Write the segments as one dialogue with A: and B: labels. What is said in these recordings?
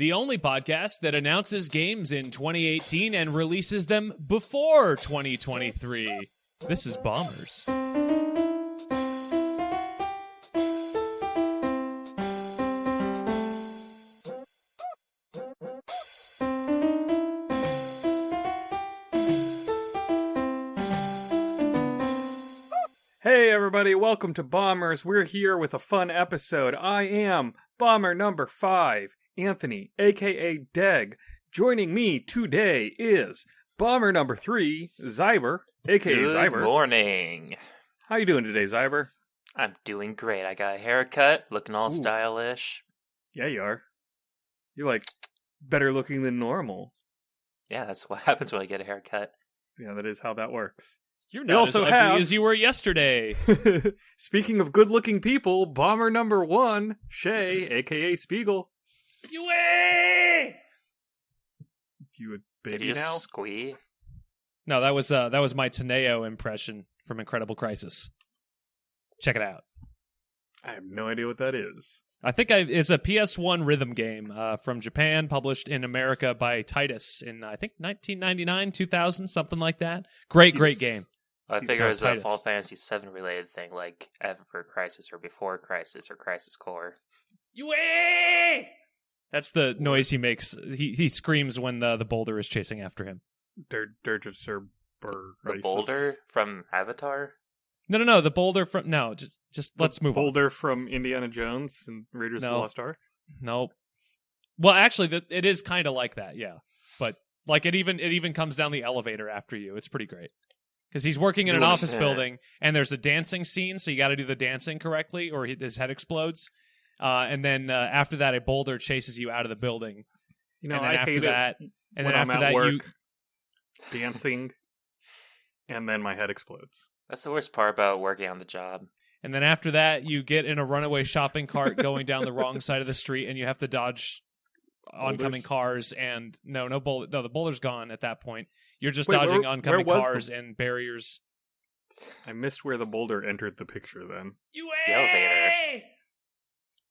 A: the only podcast that announces games in 2018 and releases them before 2023. This is Bombers.
B: Hey everybody, welcome to Bombers. We're here with a fun episode. I am Bomber number 5, Anthony, aka Deg. Joining me today is Bomber number 3, Xiaber, aka Xiaber.
C: Good morning.
B: How you doing today, Xiaber?
C: I'm doing great. I got a haircut, looking all stylish.
B: Yeah, you are. You're like better looking than normal.
C: Yeah, that's what happens when I get a haircut.
B: Yeah, that is how that works.
A: You're
B: We
A: not
B: also
A: as ugly
B: have-
A: as you were yesterday.
B: Speaking of good looking people, Bomber number 1, Shay, aka Spiegel.
A: You
B: You a
C: Did
B: baby
C: you just
B: now?
C: squee?
A: No, that was my Teneo impression from Incredible Crisis. Check it out.
B: I have no idea what that is.
A: I think it's a PS1 rhythm game from Japan, published in America by Titus in, I think, 1999, 2000, something like that. Great game.
C: I figure it was a
A: Titus.
C: Final Fantasy VII related thing, like Ever Crisis or Before Crisis or Crisis Core.
A: That's the noise he makes. He screams when the boulder is chasing after him.
B: Dirge of Cerber.
C: The boulder from Avatar?
A: No, the boulder from... No, just let's move on.
B: Boulder from Indiana Jones and Raiders of the Lost Ark?
A: Nope. Well, actually, it is kind of like that, yeah. But like it even comes down the elevator after you. It's pretty great. Because he's working in an office building, and there's a dancing scene, so you got to do the dancing correctly, or his head explodes. And then after that, a boulder chases you out of the building.
B: You know,
A: and then
B: I
A: after
B: hate
A: that,
B: it
A: and
B: when
A: then
B: I'm
A: after
B: at
A: that,
B: work
A: you
B: dancing, and then my head explodes.
C: That's the worst part about working on the job.
A: and then after that, you get in a runaway shopping cart going down the wrong side of the street, and you have to dodge oncoming cars. And the boulder's gone at that point. You're just dodging oncoming cars and barriers.
B: I missed where the boulder entered the picture then.
C: The elevator.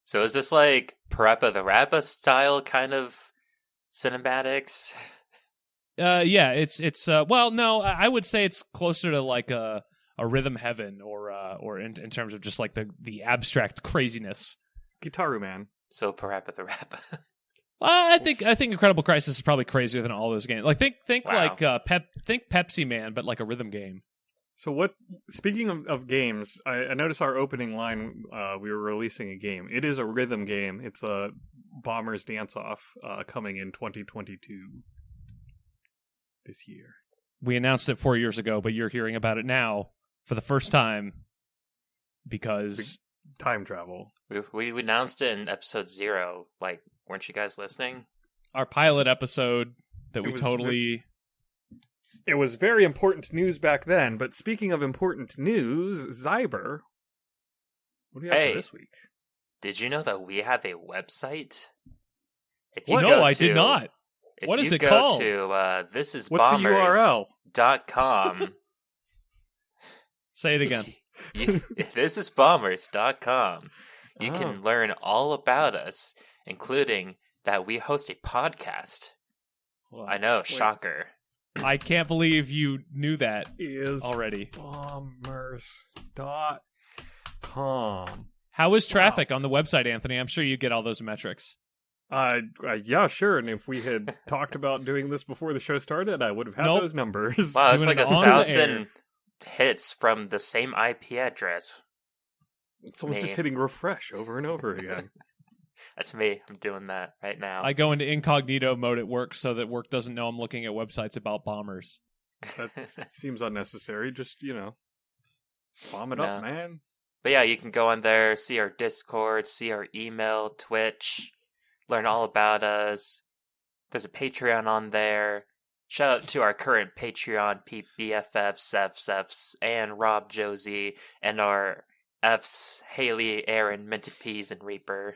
C: So is this like Parappa the Rappa style kind of cinematics?
A: Yeah, it's well, no, I would say it's closer to like a Rhythm Heaven or in terms of just like the abstract craziness.
B: Gitaru Man.
C: So Parappa the Rappa.
A: I think Incredible Crisis is probably crazier than all those games. Like think
C: Wow.
A: like think Pepsi Man, but like a rhythm game.
B: So what? Speaking of games, I noticed our opening line. We were releasing a game. It is a rhythm game. It's a Bombers Dance Off coming in 2022 this year.
A: We announced it 4 years ago, but you're hearing about it now for the first time because
B: Time travel.
C: We announced it in episode 0. Like, weren't you guys listening?
A: our pilot episode that we
B: was
A: totally.
B: It was very important news back then. But speaking of important news, Xiaber, what do you have for this week?
C: Did you know that we have a website? If
A: What? No, I did not. What is it called?
C: If you go to
B: What's the URL?
C: ThisIsBombers.com.
A: Say it again.
C: ThisIsBombers.com. You
B: Oh.
C: can learn all about us, including that we host a podcast.
A: Well,
C: I know, shocker.
A: I can't believe you knew that
B: Is
A: already.
B: Bombers.com.
A: How is traffic on the website, Anthony? I'm sure you get all those metrics.
B: Yeah, sure. And if we had talked about doing this before the show started, I would have had
A: Nope.
B: those numbers.
C: Wow, it's
A: Doing
C: like
A: it on the
C: 1,000 hits from the same IP address.
B: Someone's just hitting refresh over and over again.
C: That's me. I'm doing that right now.
A: I go into incognito mode at work so that work doesn't know I'm looking at websites about bombers.
B: That seems unnecessary. Just, bomb it up,
C: No.
B: man.
C: But yeah, you can go on there, see our Discord, see our email, Twitch, learn all about us. There's a Patreon on there. Shout out to our current Patreon BFFs, FFs, and Rob Josie, and our Fs, Haley, Aaron, Minted Peas, and Reaper.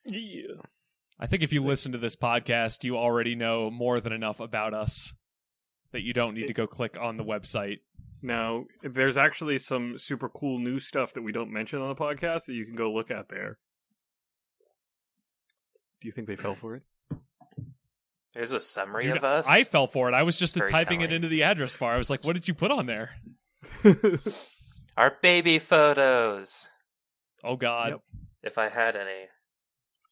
B: Yeah.
A: I think if you listen to this podcast, you already know more than enough about us that you don't need to go click on the website.
B: No, there's actually some super cool new stuff that we don't mention on the podcast that you can go look at there. Do you think they fell for it?
C: Here's a summary
A: Dude,
C: of us.
A: I fell for it. I was just
C: Very
A: typing
C: telling.
A: it into the address bar. I was like, what did you put on there?
C: Our baby photos.
A: Oh, God.
B: Yep.
C: If I had any.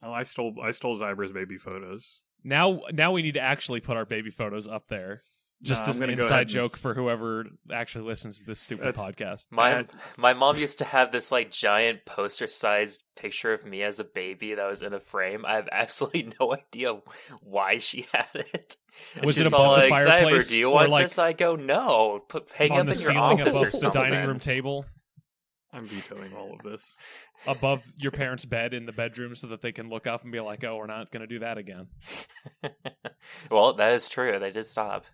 B: Oh, I stole Xiber's baby photos.
A: Now we need to actually put our baby photos up there. Just
B: No,
A: as
B: I'm
A: an
B: gonna go
A: inside
B: ahead and
A: joke for whoever actually listens to this stupid podcast.
C: My mom used to have this like giant poster-sized picture of me as a baby that was in a frame. I have absolutely no idea why she had it.
A: Was
C: She's
A: it
C: all
A: above the
C: like,
A: fireplace?
C: "Cyber, do you
A: or
C: want
A: like
C: this?" I go, "No, hang
A: on
C: up
A: the
C: in your
A: ceiling
C: office
A: above
C: or
A: the
C: something."
A: dining room table?
B: I'm vetoing all of this.
A: Above your parents' bed in the bedroom so that they can look up and be like, oh, we're not going to do that again.
C: Well, that is true. They did stop.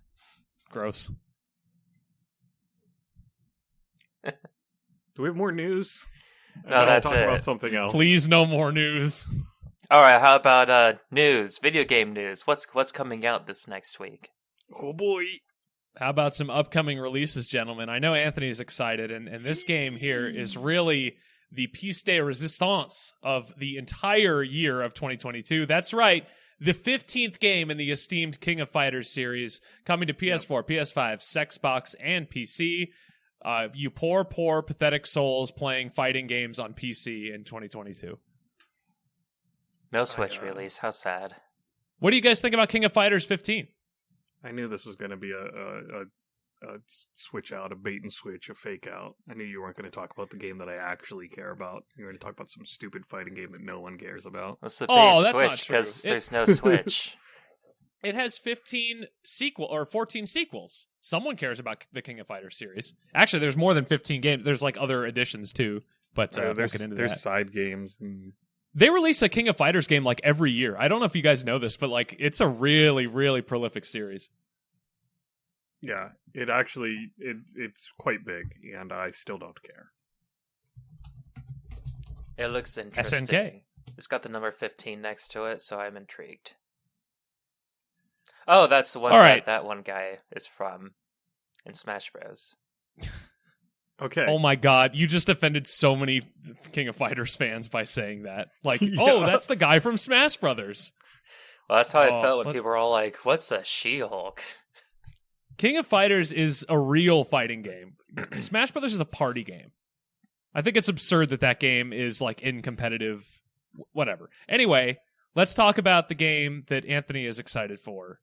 A: Gross.
B: Do we have more news?
C: No, that's
B: talk
C: it.
B: about something else.
A: Please, no more news.
C: All right, how about news? Video game news. What's coming out this next week?
B: Oh boy.
A: How about some upcoming releases, gentlemen? I know Anthony's excited, and this game here is really the piece de resistance of the entire year of 2022. That's right, the 15th game in the esteemed King of Fighters series, coming to PS4, PS5, Xbox, and PC. You poor, pathetic souls playing fighting games on PC in 2022.
C: No Switch release. How sad.
A: What do you guys think about King of Fighters 15?
B: I knew this was going to be a switch out, a bait and switch, a fake out. I knew you weren't going to talk about the game that I actually care about. You were going to talk about some stupid fighting game that no one cares about.
C: What's the
A: Oh,
C: bait
A: that's not
C: Switch?
A: true.
C: Because there's no Switch.
A: It has 14 sequels. Someone cares about the King of Fighters series. Actually, there's more than 15 games. There's like other additions too, but we'll get into
B: there's
A: that.
B: side games. And...
A: They release a King of Fighters game like every year. I don't know if you guys know this, but like it's a really, really prolific series.
B: Yeah, it's quite big, and I still don't care.
C: It looks interesting.
A: SNK.
C: It's got the number 15 next to it, so I'm intrigued. Oh, that's the one
A: All right.
C: that one guy is from in Smash Bros.
B: Okay.
A: Oh my god, you just offended so many King of Fighters fans by saying that. Like,
B: Yeah.
A: oh, that's the guy from Smash Brothers.
C: Well, that's how I
A: Oh,
C: felt when
A: what-
C: people were all like, "What's a She-Hulk?"
A: King of Fighters is a real fighting game. Smash Brothers is a party game. I think it's absurd that game is like in competitive whatever. Anyway, let's talk about the game that Anthony is excited for.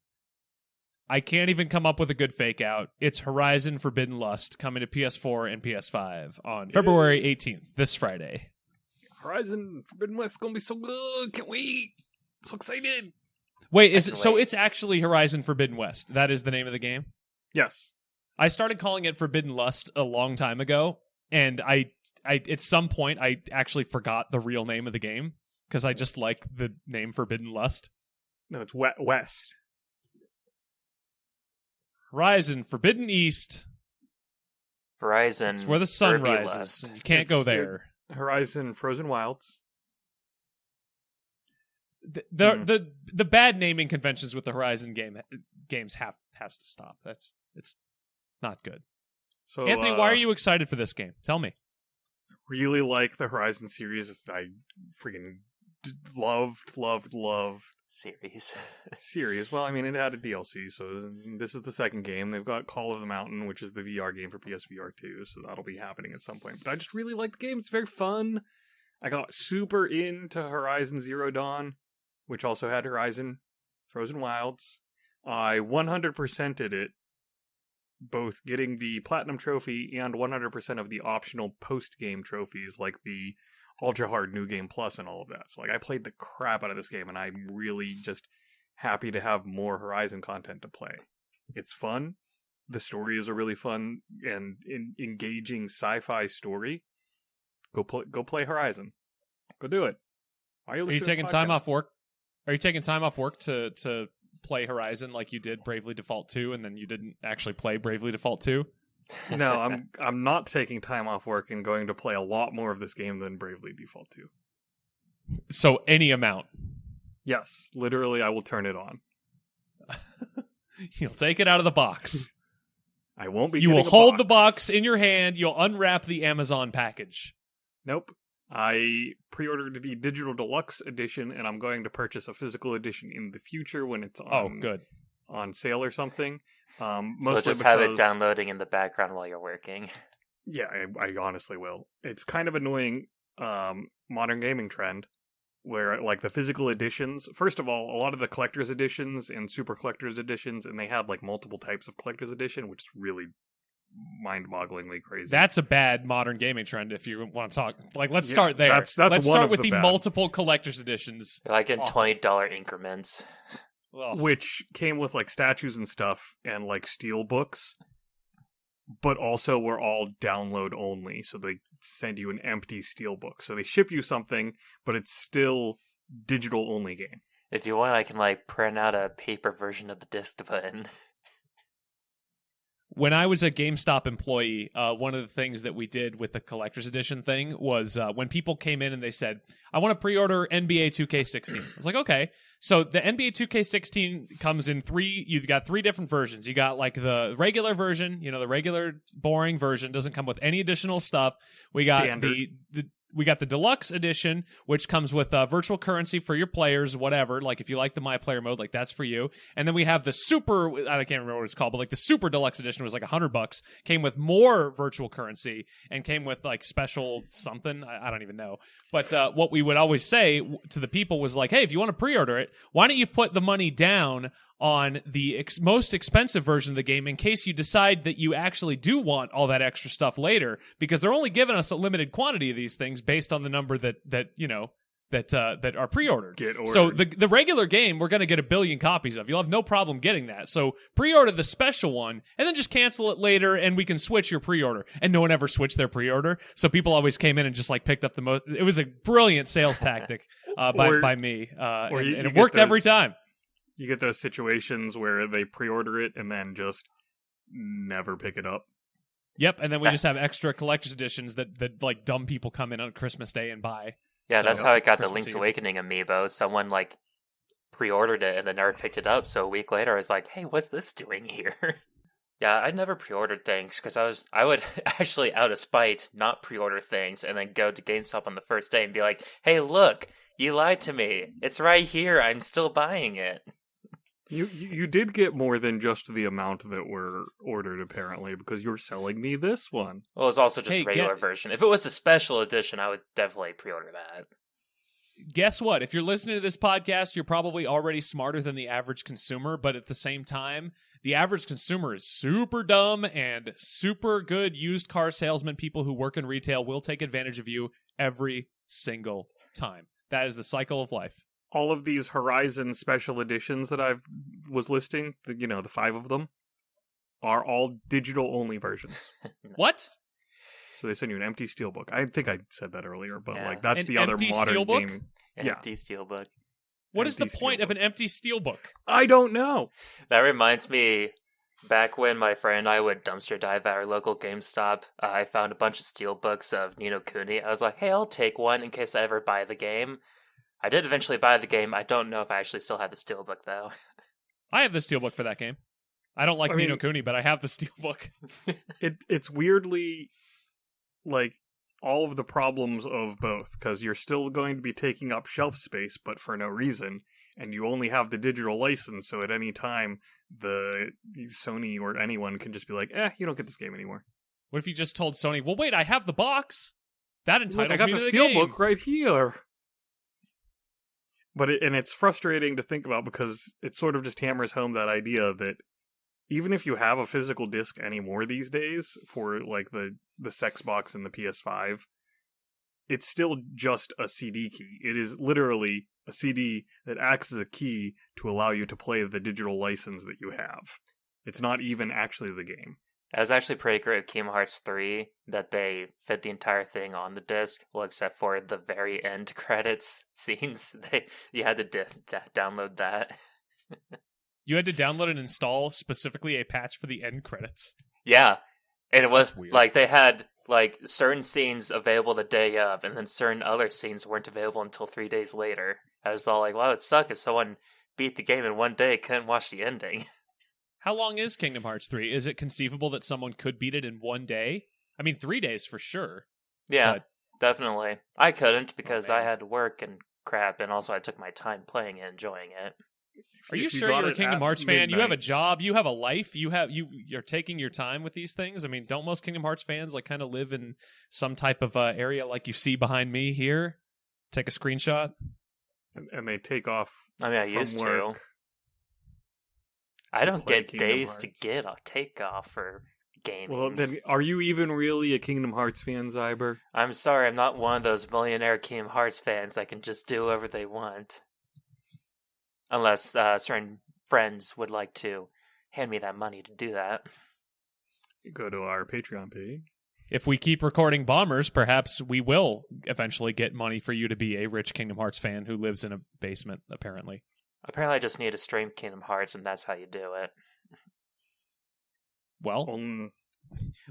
A: I can't even come up with a good fake out. It's Horizon Forbidden Lust, coming to PS4 and PS5 on February 18th, this Friday.
B: Horizon Forbidden West is going to be so good. Can't wait. So excited.
A: Wait,
C: I can
A: so
C: wait.
A: it's actually Horizon Forbidden West. That is the name of the game?
B: Yes.
A: I started calling it Forbidden Lust a long time ago, and I at some point I actually forgot the real name of the game because I just like the name Forbidden Lust.
B: No, it's West.
A: Horizon Forbidden East.
C: Verizon.
A: It's where the sun
C: Kirby
A: rises.
C: Lust.
A: And you can't go there.
B: Horizon Frozen Wilds.
A: The bad naming conventions with the Horizon games has to stop. It's not good.
B: So
A: Anthony, why are you excited for this game? Tell me.
B: Really like the Horizon series. I freaking loved series. Well, I mean, it had a DLC, so this is the second game. They've got Call of the Mountain, which is the VR game for PSVR 2, so that'll be happening at some point. But I just really like the game. It's very fun. I got super into Horizon Zero Dawn, which also had Horizon Frozen Wilds. I 100%ed it, both getting the Platinum Trophy and 100% of the optional post-game trophies, like the Ultra Hard New Game Plus and all of that. So, like, I played the crap out of this game, and I'm really just happy to have more Horizon content to play. It's fun. The story is a really fun and engaging sci-fi story. Go play Horizon. Go do it.
A: Are you taking time off work? Are you taking time off work to play Horizon like you did Bravely Default 2 and then you didn't actually play Bravely Default 2?
B: No, I'm not taking time off work and going to play a lot more of this game than Bravely Default 2.
A: So any amount.
B: Yes, literally I will turn it on.
A: You'll take it out of the box.
B: I won't be
A: You will
B: getting a
A: hold the box in your hand, you'll unwrap the Amazon package.
B: Nope. I pre-ordered the digital deluxe edition, and I'm going to purchase a physical edition in the future when it's
A: good.
B: on sale or something.
C: So
B: Mostly
C: just
B: because,
C: have it downloading in the background while you're working.
B: Yeah, I honestly will. It's kind of annoying modern gaming trend where like the physical editions, first of all, a lot of the collector's editions and super collector's editions, and they had like multiple types of collector's edition, which is really mind-bogglingly crazy.
A: That's a bad modern gaming trend if you want to talk. Like, let's start there.
B: That's
A: let's
B: one
A: start
B: of
A: with
B: the
A: the
B: bad.
A: multiple collector's editions.
C: Like in
A: Awful.
C: $20 increments.
A: Ugh.
B: Which came with like statues and stuff and like steel books, but also were all download only. So they send you an empty steel book. So they ship you something, but it's still digital only game.
C: If you want, I can like print out a paper version of the disc to put in.
A: When I was a GameStop employee, one of the things that we did with the collector's edition thing was when people came in and they said, I want to pre-order NBA 2K16. I was like, okay. So the NBA 2K16 comes in you've got 3 different versions. You got like the regular version, the regular boring version, doesn't come with any additional stuff. We got we got the deluxe edition, which comes with virtual currency for your players, whatever. Like if you like the My Player mode, like that's for you. And then we have the super, I can't remember what it's called, but like the super deluxe edition was like $100. Came with more virtual currency and came with like special something. I don't even know. But what we would always say to the people was like, hey, if you want to pre-order it, why don't you put the money down on the most expensive version of the game in case you decide that you actually do want all that extra stuff later, because they're only giving us a limited quantity of these things based on the number that are pre-ordered. So the regular game we're going to get 1 billion copies of. You'll have no problem getting that. So pre-order the special one and then just cancel it later and we can switch your pre-order. And no one ever switched their pre-order. So people always came in and just like picked up the most. It was a brilliant sales tactic by me. And it worked every time.
B: You get those situations where they pre-order it and then just never pick it up.
A: Yep, and then we just have extra collector's editions that like dumb people come in on Christmas Day and buy.
C: Yeah,
A: So,
C: that's how I got the
A: Christmas
C: Link's
A: Eve.
C: Awakening amiibo. Someone like pre-ordered it and then never picked it up. So a week later, I was like, "Hey, what's this doing here?" Yeah, I never pre-ordered things because I would actually, out of spite, not pre-order things and then go to GameStop on the first day and be like, "Hey, look, you lied to me. It's right here. I'm still buying it."
B: You did get more than just the amount that were ordered, apparently, because you're selling me this one.
C: Well, it's also just
A: Hey,
C: a regular version. If it was a special edition, I would definitely pre-order that.
A: Guess what? If you're listening to this podcast, you're probably already smarter than the average consumer, but at the same time, the average consumer is super dumb, and super good used car salesmen, people who work in retail, will take advantage of you every single time. That is the cycle of life.
B: All of these Horizon special editions that I was listing, the 5 of them, are all digital only versions.
A: What?
B: So they send you an empty steelbook. I think I said that earlier, but
C: Yeah.
B: like that's
A: An
B: the other
A: empty
B: modern
A: steelbook?
B: game.
C: Empty steelbook.
A: What is the
B: Empty
A: point of
B: steelbook.
A: an empty steelbook?
B: I don't know.
C: That reminds me, back when my friend and I would dumpster dive at our local GameStop, I found a bunch of steelbooks of Ni no Kuni. I was like, hey, I'll take one in case I ever buy the game. I did eventually buy the game. I don't know if I actually still have the steelbook, though.
A: I have the steelbook for that game. I don't like
B: I
A: Ni
B: mean-
A: no Kuni, but I have the steelbook.
B: It's weirdly like all of the problems of both, because you're still going to be taking up shelf space, but for no reason, and you only have the digital license, so at any time the Sony or anyone can just be like, you don't get this game anymore.
A: What if you just told Sony, well, wait, I have the box. That
B: Look,
A: entitles
B: I got
A: me
B: the
A: to the game.
B: steelbook right here. But it's frustrating to think about because it sort of just hammers home that idea that even if you have a physical disc anymore these days for like the sex box and the PS5, it's still just a CD key. It is literally a CD that acts as a key to allow you to play the digital license that you have. It's not even actually the game.
C: It was actually pretty great with Kingdom Hearts 3 that they fit the entire thing on the disc, well, except for the very end credits scenes. You had to download that.
A: You had to download and install specifically a patch for the end credits.
C: Yeah, and it was
A: That's weird.
C: like they had like certain scenes available the day of, and then certain other scenes weren't available until 3 days later. I was all like, wow, it'd suck if someone beat the game in one day, couldn't watch the ending.
A: How long is Kingdom Hearts 3? Is it conceivable that someone could beat it in 1 day? I mean, 3 days for sure.
C: Yeah.
A: But
C: Definitely. I couldn't because I
B: man.
C: had to work and crap, and also I took my time playing and enjoying it.
A: Are you
B: If you
A: sure
B: got
A: you're a
B: it
A: Kingdom
B: at
A: Hearts fan? You have a
B: midnight-
A: job. You have a life. You're taking your time with these things. I mean, don't most Kingdom Hearts fans like kind of live in some type of area like you see behind me here? Take a screenshot.
B: and they take off.
C: I mean, I
B: from
C: used to.
B: work
C: I don't
B: play
C: get
B: Kingdom
C: days
B: Hearts.
C: to get a takeoff for gaming.
B: Well, then, are you even really a Kingdom Hearts fan, Xiber?
C: I'm sorry, I'm not one of those millionaire Kingdom Hearts fans that can just do whatever they want. Unless certain friends would like to hand me that money to do that.
B: Go to our Patreon page.
A: If we keep recording Bombers, perhaps we will eventually get money for you to be a rich Kingdom Hearts fan who lives in a basement, apparently.
C: Apparently, I just need to stream Kingdom Hearts, and that's how you do it.
A: Well,
B: Um,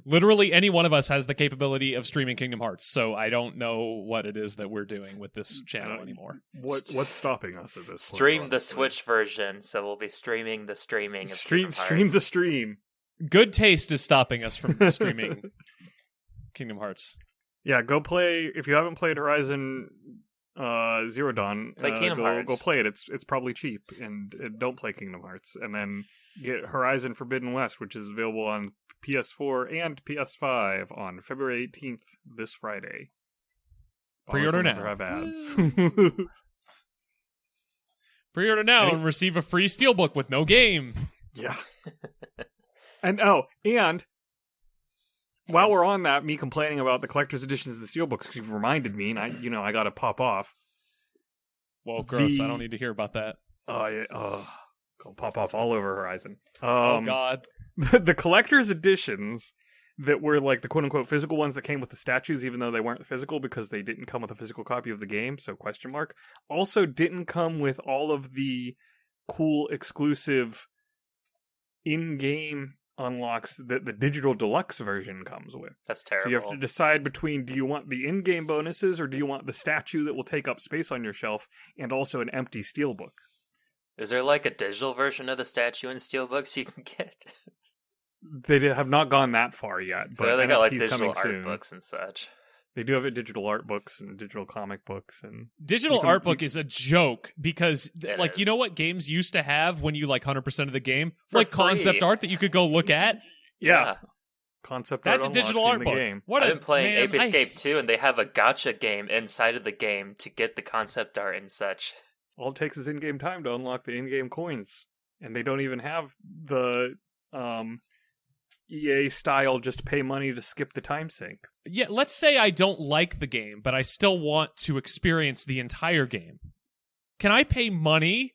A: literally any one of us has the capability of streaming Kingdom Hearts, so I don't know what it is that we're doing with this channel anymore.
B: what's stopping us at this point?
C: Stream the
B: honestly?
C: Switch version, so we'll be streaming the streaming of
B: Stream
C: Kingdom
B: stream
C: Hearts.
B: the stream.
A: Good taste is stopping us from streaming Kingdom Hearts.
B: Yeah, go play if you haven't played Horizon Zero Dawn.
C: Play Kingdom Hearts.
B: Go play it. It's probably cheap, and don't play Kingdom Hearts, and then get Horizon Forbidden West, which is available on PS4 and PS5 on February 18th this Friday.
A: Pre-order
B: Bombers
A: now.
B: will never have ads.
A: Pre-order now and receive a free steelbook with no game.
B: Yeah. and while we're on that, me complaining about the collector's editions of the steelbooks, because you've reminded me, and I got to pop off.
A: Well, gross.
B: The-
A: I don't need to hear about that.
B: Go pop off all over Horizon.
A: Oh, God.
B: The collector's editions that were like the quote-unquote physical ones that came with the statues, even though they weren't physical because they didn't come with a physical copy of the game, so question mark, also didn't come with all of the cool exclusive in-game unlocks that the digital deluxe version comes with.
C: That's
B: So
C: terrible.
B: you have to decide between, do you want the in-game bonuses or do you want the statue that will take up space on your shelf and also an empty steelbook?
C: Is there like a digital version of the statue in Steelbooks you can get?
B: They have not gone that far yet, but
C: So they got like
B: NFT's
C: digital
B: coming
C: art
B: soon.
C: books and such.
B: They do have digital art books and digital comic books, and
A: Digital
B: You can-
A: art book is a joke because,
C: It
A: like, you
C: is.
A: know what games used to have when you like 100% of the game?
C: For
A: Like concept
C: free.
A: art that you could go look at.
B: yeah, concept
A: That's a
B: art
A: digital
B: unlocks
A: art
B: in the
A: book.
B: game.
A: What
C: I've
A: a
C: been playing
A: man,
C: Ape
A: I-
C: Escape 2, and they have a gotcha game inside of the game to get the concept art and such.
B: All it takes is in-game time to unlock the in-game coins, and they don't even have the EA style just pay money to skip the time sync.
A: Yeah, let's say I don't like the game, but I still want to experience the entire game. Can I pay money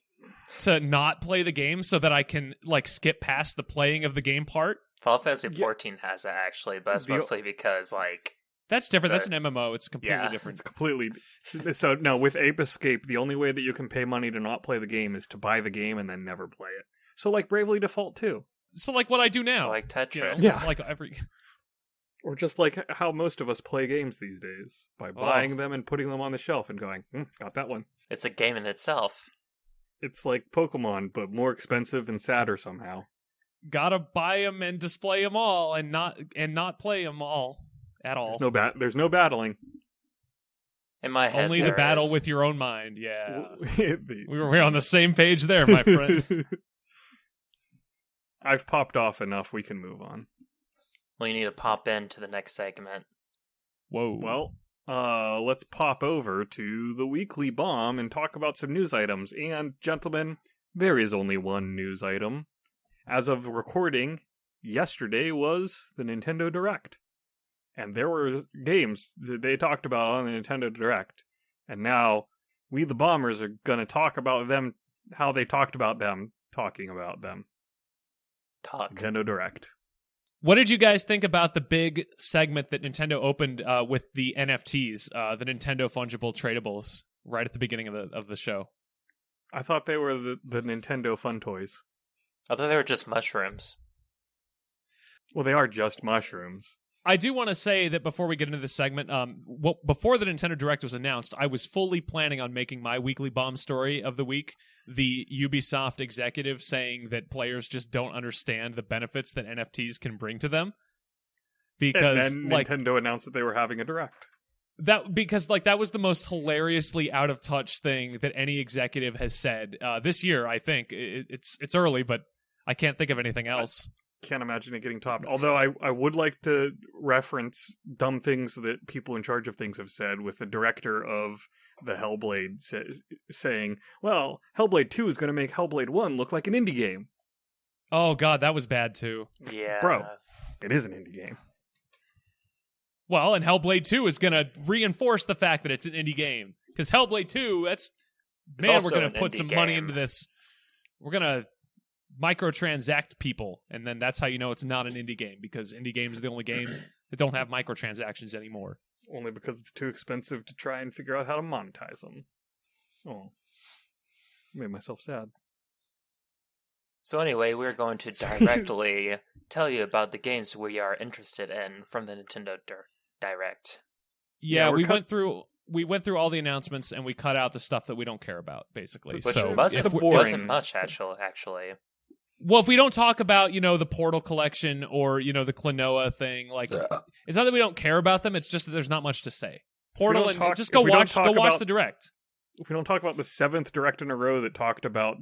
A: to not play the game so that I can like skip past the playing of the game part?
C: Final Fantasy
B: Yeah.
C: 14 has that actually, but it's
B: The-
C: mostly because like
A: That's different. That's
C: Right.
A: an MMO. It's completely
C: Yeah.
A: different.
B: It's completely so. No, with Ape Escape, the only way that you can pay money to not play the game is to buy the game and then never play it. So, like Bravely Default 2,
A: So like what I do now.
C: like
A: you know?
C: Tetris.
B: Yeah.
A: Like every
B: or just like how most of us play games these days by buying them and putting them on the shelf and going, "Got that one."
C: It's a game in itself.
B: It's like Pokemon, but more expensive and sadder somehow.
A: gotta buy them and display them all and not play them all at all.
B: There's no battling.
C: In my head,
A: Only the
C: there
A: battle
C: is.
A: with your own mind. Yeah.
B: The-
A: We're on the same page there, my friend.
B: I've popped off enough. We can move on.
C: Well, you need to pop into the next segment.
A: Whoa.
B: Well, let's pop over to the weekly bomb and talk about some news items. And, gentlemen, there is only one news item. As of recording, yesterday was the Nintendo Direct. And there were games that they talked about on the Nintendo Direct. And now, we the Bombers are going to talk about them, how they talked about them, talking about them.
C: Talk.
B: Nintendo Direct.
A: What did you guys think about the big segment that Nintendo opened with the NFTs, the Nintendo Fungible Tradables, right at the beginning of the show?
B: I thought they were the Nintendo Fun Toys.
C: I thought they were just mushrooms.
B: Well, they are just mushrooms.
A: I do want to say that before we get into this segment, before the Nintendo Direct was announced, I was fully planning on making my weekly bomb story of the week the Ubisoft executive saying that players just don't understand the benefits that NFTs can bring to them. Because,
B: and then
A: like,
B: Nintendo announced that they were having a Direct.
A: because like that was the most hilariously out of touch thing that any executive has said this year. I think it's early, but I can't think of anything else.
B: Can't imagine it getting topped. Although I would like to reference dumb things that people in charge of things have said, with the director of the Hellblade saying, well, Hellblade 2 is going to make Hellblade 1 look like an indie game.
A: Oh god, that was bad too.
C: Yeah.
B: Bro, it is an indie game.
A: Well, and Hellblade 2 is going to reinforce the fact that it's an indie game. Because Hellblade 2, we're going to put some money into this. We're going to microtransact people, and then that's how you know it's not an indie game, because indie games are the only games that don't have microtransactions anymore.
B: Only because it's too expensive to try and figure out how to monetize them. Oh. Made myself sad.
C: So anyway, we're going to directly tell you about the games we are interested in from the Nintendo Direct.
A: Yeah, we went through all the announcements, and we cut out the stuff that we don't care about, basically.
C: Which
A: so
C: wasn't much, actually.
A: Well, if we don't talk about, the Portal collection or, the Klonoa thing, like, it's not that we don't care about them, it's just that there's not much to say. Portal, and just go watch the Direct.
B: If we don't talk about the 7th Direct in a row that talked about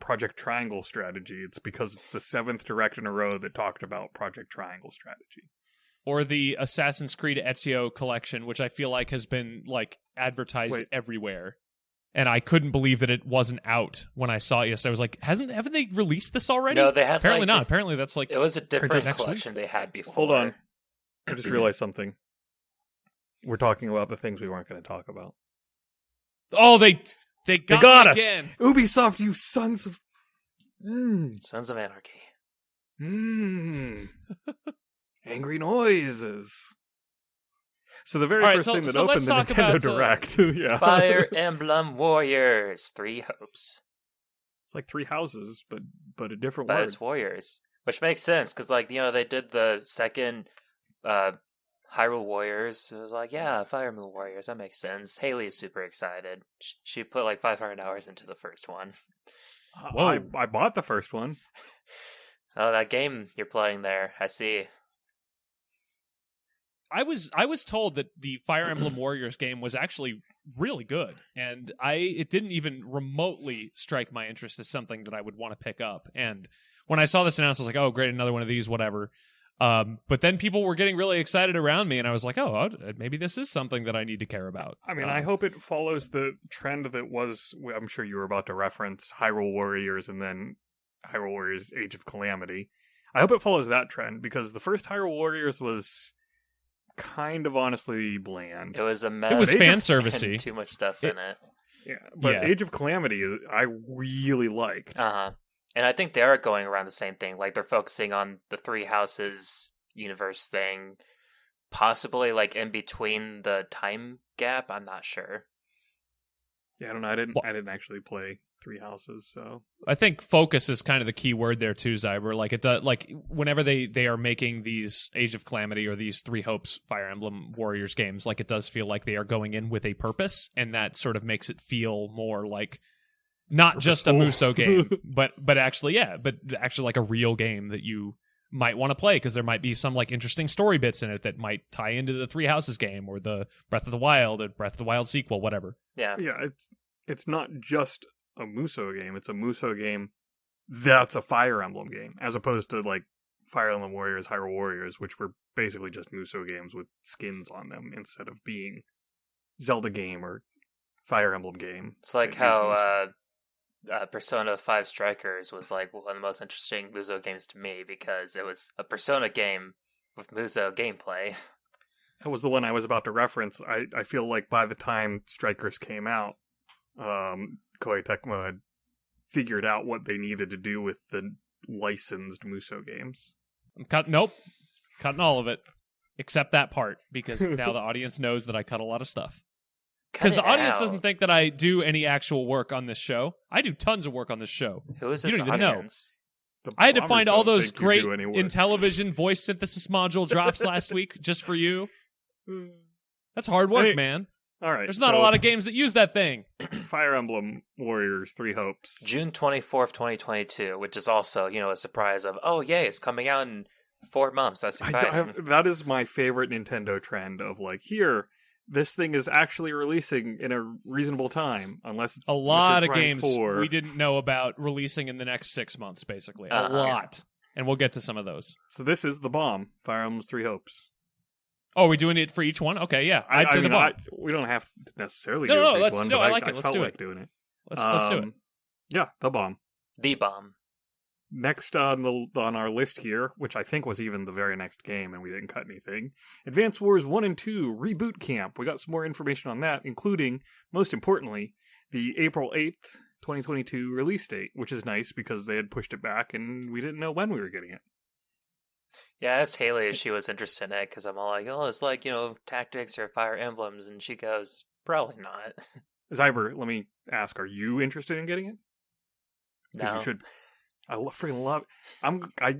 B: Project Triangle strategy, it's because it's the 7th Direct in a row that talked about Project Triangle strategy.
A: Or the Assassin's Creed Ezio collection, which I feel like has been, like, advertised everywhere. And I couldn't believe that it wasn't out when I saw it yesterday. I was like, haven't they released this already?
C: No, they had.
A: Apparently not. Apparently that's like...
C: It was a different collection they had before.
B: Hold on. I just realized something. We're talking about the things we weren't going to talk about.
A: Oh, they got us again.
B: Ubisoft, you sons of...
C: Sons of Anarchy.
B: Angry noises. So the very first thing that opened the Nintendo Direct. Yeah.
C: Fire Emblem Warriors, 3 hopes.
B: It's like 3 houses, but a different
C: but
B: word.
C: It's Warriors, which makes sense, because they did the second Hyrule Warriors. It was like, yeah, Fire Emblem Warriors, that makes sense. Haley is super excited. She put like 500 hours into the first one.
B: I bought the first one.
C: Oh, that game you're playing there, I see.
A: I was told that the Fire Emblem Warriors game was actually really good, and it didn't even remotely strike my interest as something that I would want to pick up. And when I saw this announcement, I was like, oh, great, another one of these, whatever. But then people were getting really excited around me, and I was like, oh, maybe this is something that I need to care about.
B: I mean, I hope it follows the trend that was, I'm sure you were about to reference, Hyrule Warriors and then Hyrule Warriors Age of Calamity. I hope it follows that trend, because the first Hyrule Warriors was kind of honestly bland.
C: It was a mess.
A: It was fan servicey.
C: Too much stuff in it.
B: Yeah, but Age of Calamity, I really liked.
C: Uh-huh. And I think they are going around the same thing. Like, they're focusing on the 3 houses universe thing. Possibly, like, in between the time gap. I'm not sure.
B: Yeah, I don't know. I didn't actually play 3 houses, so...
A: I think focus is kind of the key word there, too, Xiber. Like, it does, like, whenever they are making these Age of Calamity or these 3 Hopes Fire Emblem Warriors games, like, it does feel like they are going in with a purpose, and that sort of makes it feel more like... Not just a Muso game, but actually like a real game that you might want to play, because there might be some like interesting story bits in it that might tie into the 3 Houses game or the Breath of the Wild or Breath of the Wild sequel, whatever.
C: Yeah.
B: Yeah, it's not just a Muso game, it's a Muso game that's a Fire Emblem game, as opposed to like Fire Emblem Warriors, Hyrule Warriors, which were basically just Muso games with skins on them instead of being Zelda game or Fire Emblem game.
C: It's like how Persona 5 Strikers was like one of the most interesting Muso games to me, because it was a Persona game with Muso gameplay.
B: That was the one I was about to reference. I feel like by the time Strikers came out, Koei Tecmo had figured out what they needed to do with the licensed Muso games.
A: Cutting all of it, except that part, because now the audience knows that I cut a lot of stuff. Because the audience doesn't think that I do any actual work on this show. I do tons of work on this show.
C: Who is this
A: You don't even
C: audience?
A: know. I had to find all those great Intellivision voice synthesis module drops last week just for you. That's hard work, man.
B: All right.
A: There's not a lot of games that use that thing.
B: Fire Emblem Warriors 3 Hopes.
C: June 24th, 2022, which is also, a surprise of, oh, yay, it's coming out in 4 months. That's exciting.
B: That is my favorite Nintendo trend of like, here, this thing is actually releasing in a reasonable time, unless it's
A: a lot of
B: Metroid Prime
A: games
B: 4.
A: we didn't know about releasing in the next 6 months, basically. A
C: Uh-huh.
A: lot. And we'll get to some of those.
B: So this is the bomb. Fire Emblem's Three Hopes.
A: Oh, are we doing it for each one? Okay, yeah. I'd say the bomb.
B: We don't have to necessarily
A: No,
B: do
A: no,
B: it for each
A: let's-
B: one,
A: no,
B: but
A: I like it. Let's
B: felt
A: do
B: like
A: it.
B: doing it.
A: Let's do it.
B: Yeah, the bomb.
C: The bomb.
B: Next on our list here, which I think was even the very next game, and we didn't cut anything, Advance Wars 1 and 2 Reboot Camp. We got some more information on that, including, most importantly, the April 8th, 2022 release date, which is nice because they had pushed it back and we didn't know when we were getting it.
C: Yeah, I asked Haley if she was interested in it because I'm all like, oh, it's like, tactics or Fire Emblems. And she goes, probably not.
B: Xiber, let me ask, are you interested in getting it? Because
C: No.
B: you should. I freaking love.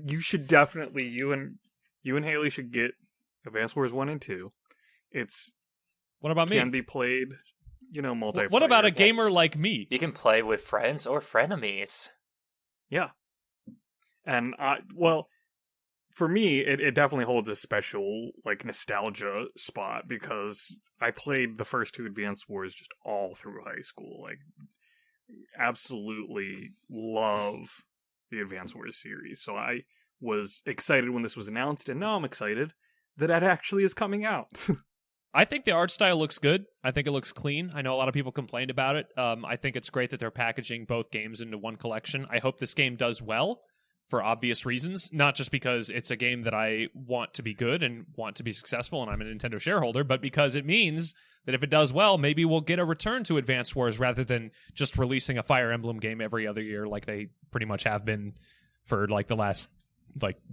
B: You should definitely. You and Haley should get Advance Wars 1 and 2. It's
A: What about me?
B: can be played, multiplayer.
A: What about a
C: Yes.
A: gamer like me?
C: You can play with friends or frenemies.
B: Yeah. And for me, it definitely holds a special nostalgia spot because I played the first two Advance Wars just all through high school. Absolutely love the Advance Wars series. So I was excited when this was announced, and now I'm excited that it actually is coming out.
A: I think the art style looks good. I think it looks clean. I know a lot of people complained about it. I think it's great that they're packaging both games into one collection. I hope this game does well for obvious reasons, not just because it's a game that I want to be good and want to be successful and I'm a Nintendo shareholder, but because it means that if it does well, maybe we'll get a return to Advance Wars rather than just releasing a Fire Emblem game every other year like they pretty much have been for the last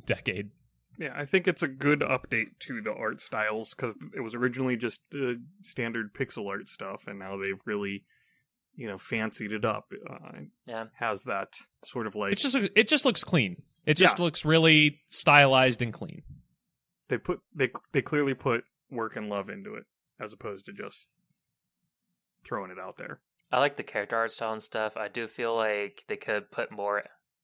A: decade.
B: Yeah, I think it's a good update to the art styles because it was originally just standard pixel art stuff, and now they've really, fancied it up.
C: Yeah.
B: Has that sort of
A: it just looks clean. It just looks really stylized and clean.
B: they clearly put work and love into it as opposed to just throwing it out there.
C: I like the character art style and stuff. I do feel like they could put more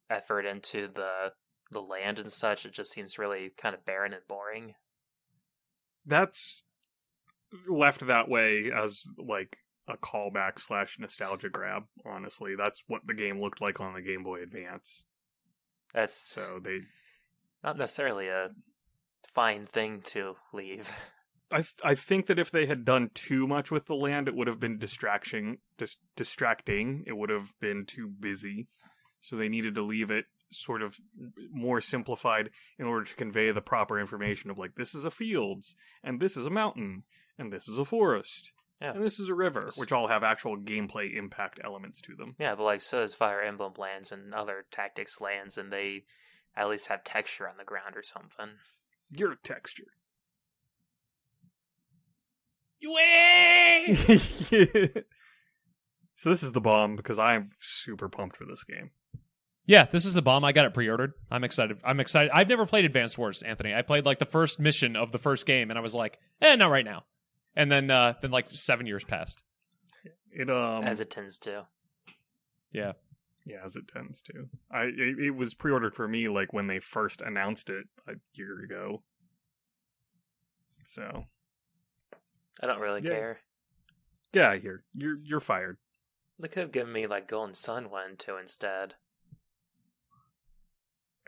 C: effort into the land and such. It just seems really kind of barren and boring.
B: That's left that way as a callback / nostalgia grab. Honestly, that's what the game looked like on the Game Boy Advance.
C: That's
B: So they,
C: not necessarily a fine thing to leave.
B: I think that if they had done too much with the land, it would have been distracting. It would have been too busy. So they needed to leave it sort of more simplified in order to convey the proper information of this is a fields, and this is a mountain, and this is a forest, and this is a river, which all have actual gameplay impact elements to them.
C: Yeah, but so is Fire Emblem lands and other tactics lands, and they at least have texture on the ground or something.
B: Your texture. So this is the bomb because I'm super pumped for this game.
A: Yeah, this is the bomb. I got it pre-ordered. I'm excited. I've never played Advance Wars, Anthony. I played the first mission of the first game, and I was like, not right now. And then 7 years passed.
B: As
C: it tends to.
A: Yeah.
B: Yeah, as it tends to. It was pre-ordered for me when they first announced it a year ago. So
C: I don't really care.
B: Yeah, you're fired.
C: They could have given me Golden Sun 1 and 2 instead.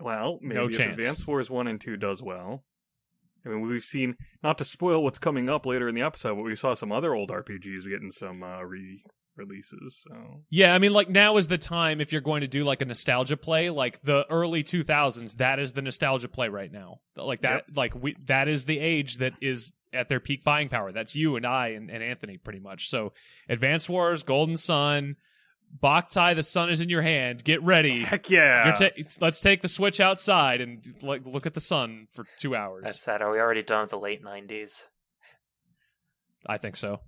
B: Well, maybe
A: no
B: if
A: chance.
B: Advance Wars 1 and 2 does well. I mean, we've seen, not to spoil what's coming up later in the episode, but we saw some other old RPGs getting some re-releases. So. Yeah,
A: I mean, now is the time if you're going to do a nostalgia play, the early 2000s, that is the nostalgia play right now. That,
B: Yep.
A: That is the age that is at their peak buying power. That's you and I and Anthony pretty much. So Advance Wars, Golden Sun, Boktai, the sun is in your hand. Get ready.
B: Heck yeah.
A: Let's take the Switch outside and look at the sun for 2 hours.
C: That's sad. Are we already done with the late 90s?
A: I think so.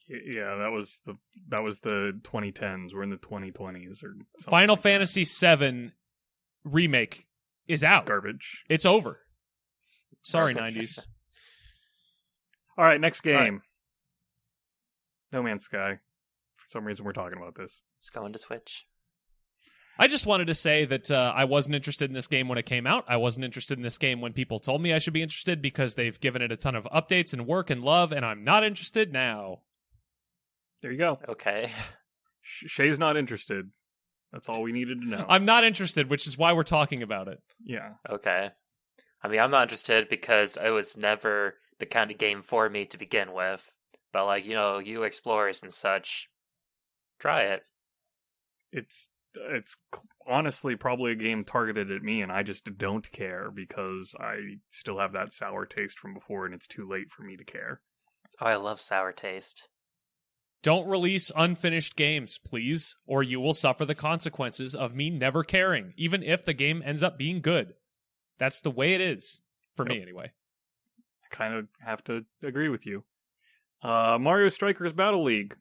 B: Yeah, that was the 2010s. We're in the 2020s or something.
A: Final Fantasy VII remake is out.
B: Garbage.
A: It's over. Sorry, 90s.
B: All right, next game.
A: All right.
B: No Man's Sky. For some reason, we're talking about this.
C: It's going to Switch.
A: I just wanted to say that I wasn't interested in this game when it came out. I wasn't interested in this game when people told me I should be interested because they've given it a ton of updates and work and love, and I'm not interested now.
B: There you go.
C: Okay.
B: Shay's not interested. That's all we needed to know.
A: I'm not interested, which is why we're talking about it.
B: Yeah.
C: Okay. I mean, I'm not interested because it was never the kind of game for me to begin with. But, like, you explorers and such, try it.
B: It's honestly probably a game targeted at me, and I just don't care because I still have that sour taste from before, and it's too late for me to care.
C: Oh, I love sour taste.
A: Don't release unfinished games, please, or you will suffer the consequences of me never caring, even if the game ends up being good. That's the way it is, for me anyway.
B: I kind of have to agree with you. Mario Strikers Battle League.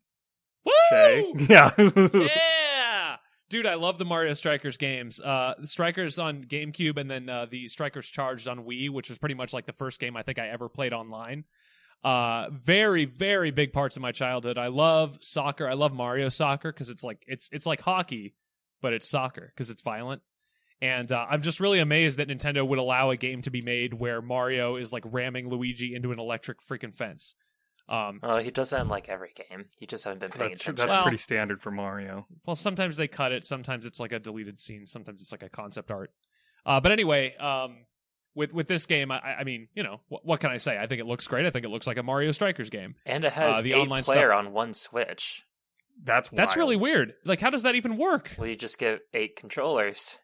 A: Woo!
B: Shay. Yeah.
A: Yeah! Dude, I love the Mario Strikers games. The Strikers on GameCube and then the Strikers Charged on Wii, which was pretty much like the first game I think I ever played online. Very, very big parts of my childhood. I love soccer. I love Mario Soccer because it's like hockey, but it's soccer because it's violent. And I'm just really amazed that Nintendo would allow a game to be made where Mario is like ramming Luigi into an electric freaking fence.
C: He does that in like every game. You just haven't been paying attention.
B: That's pretty standard for Mario.
A: Well, sometimes they cut it. Sometimes it's like a deleted scene. Sometimes it's like a concept art. But anyway, with this game, I mean, what can I say? I think it looks great. I think it looks like a Mario Strikers game.
C: And it has the online player on one Switch.
B: That's
A: really weird. Like, how does that even work?
C: Well, you just get 8 controllers.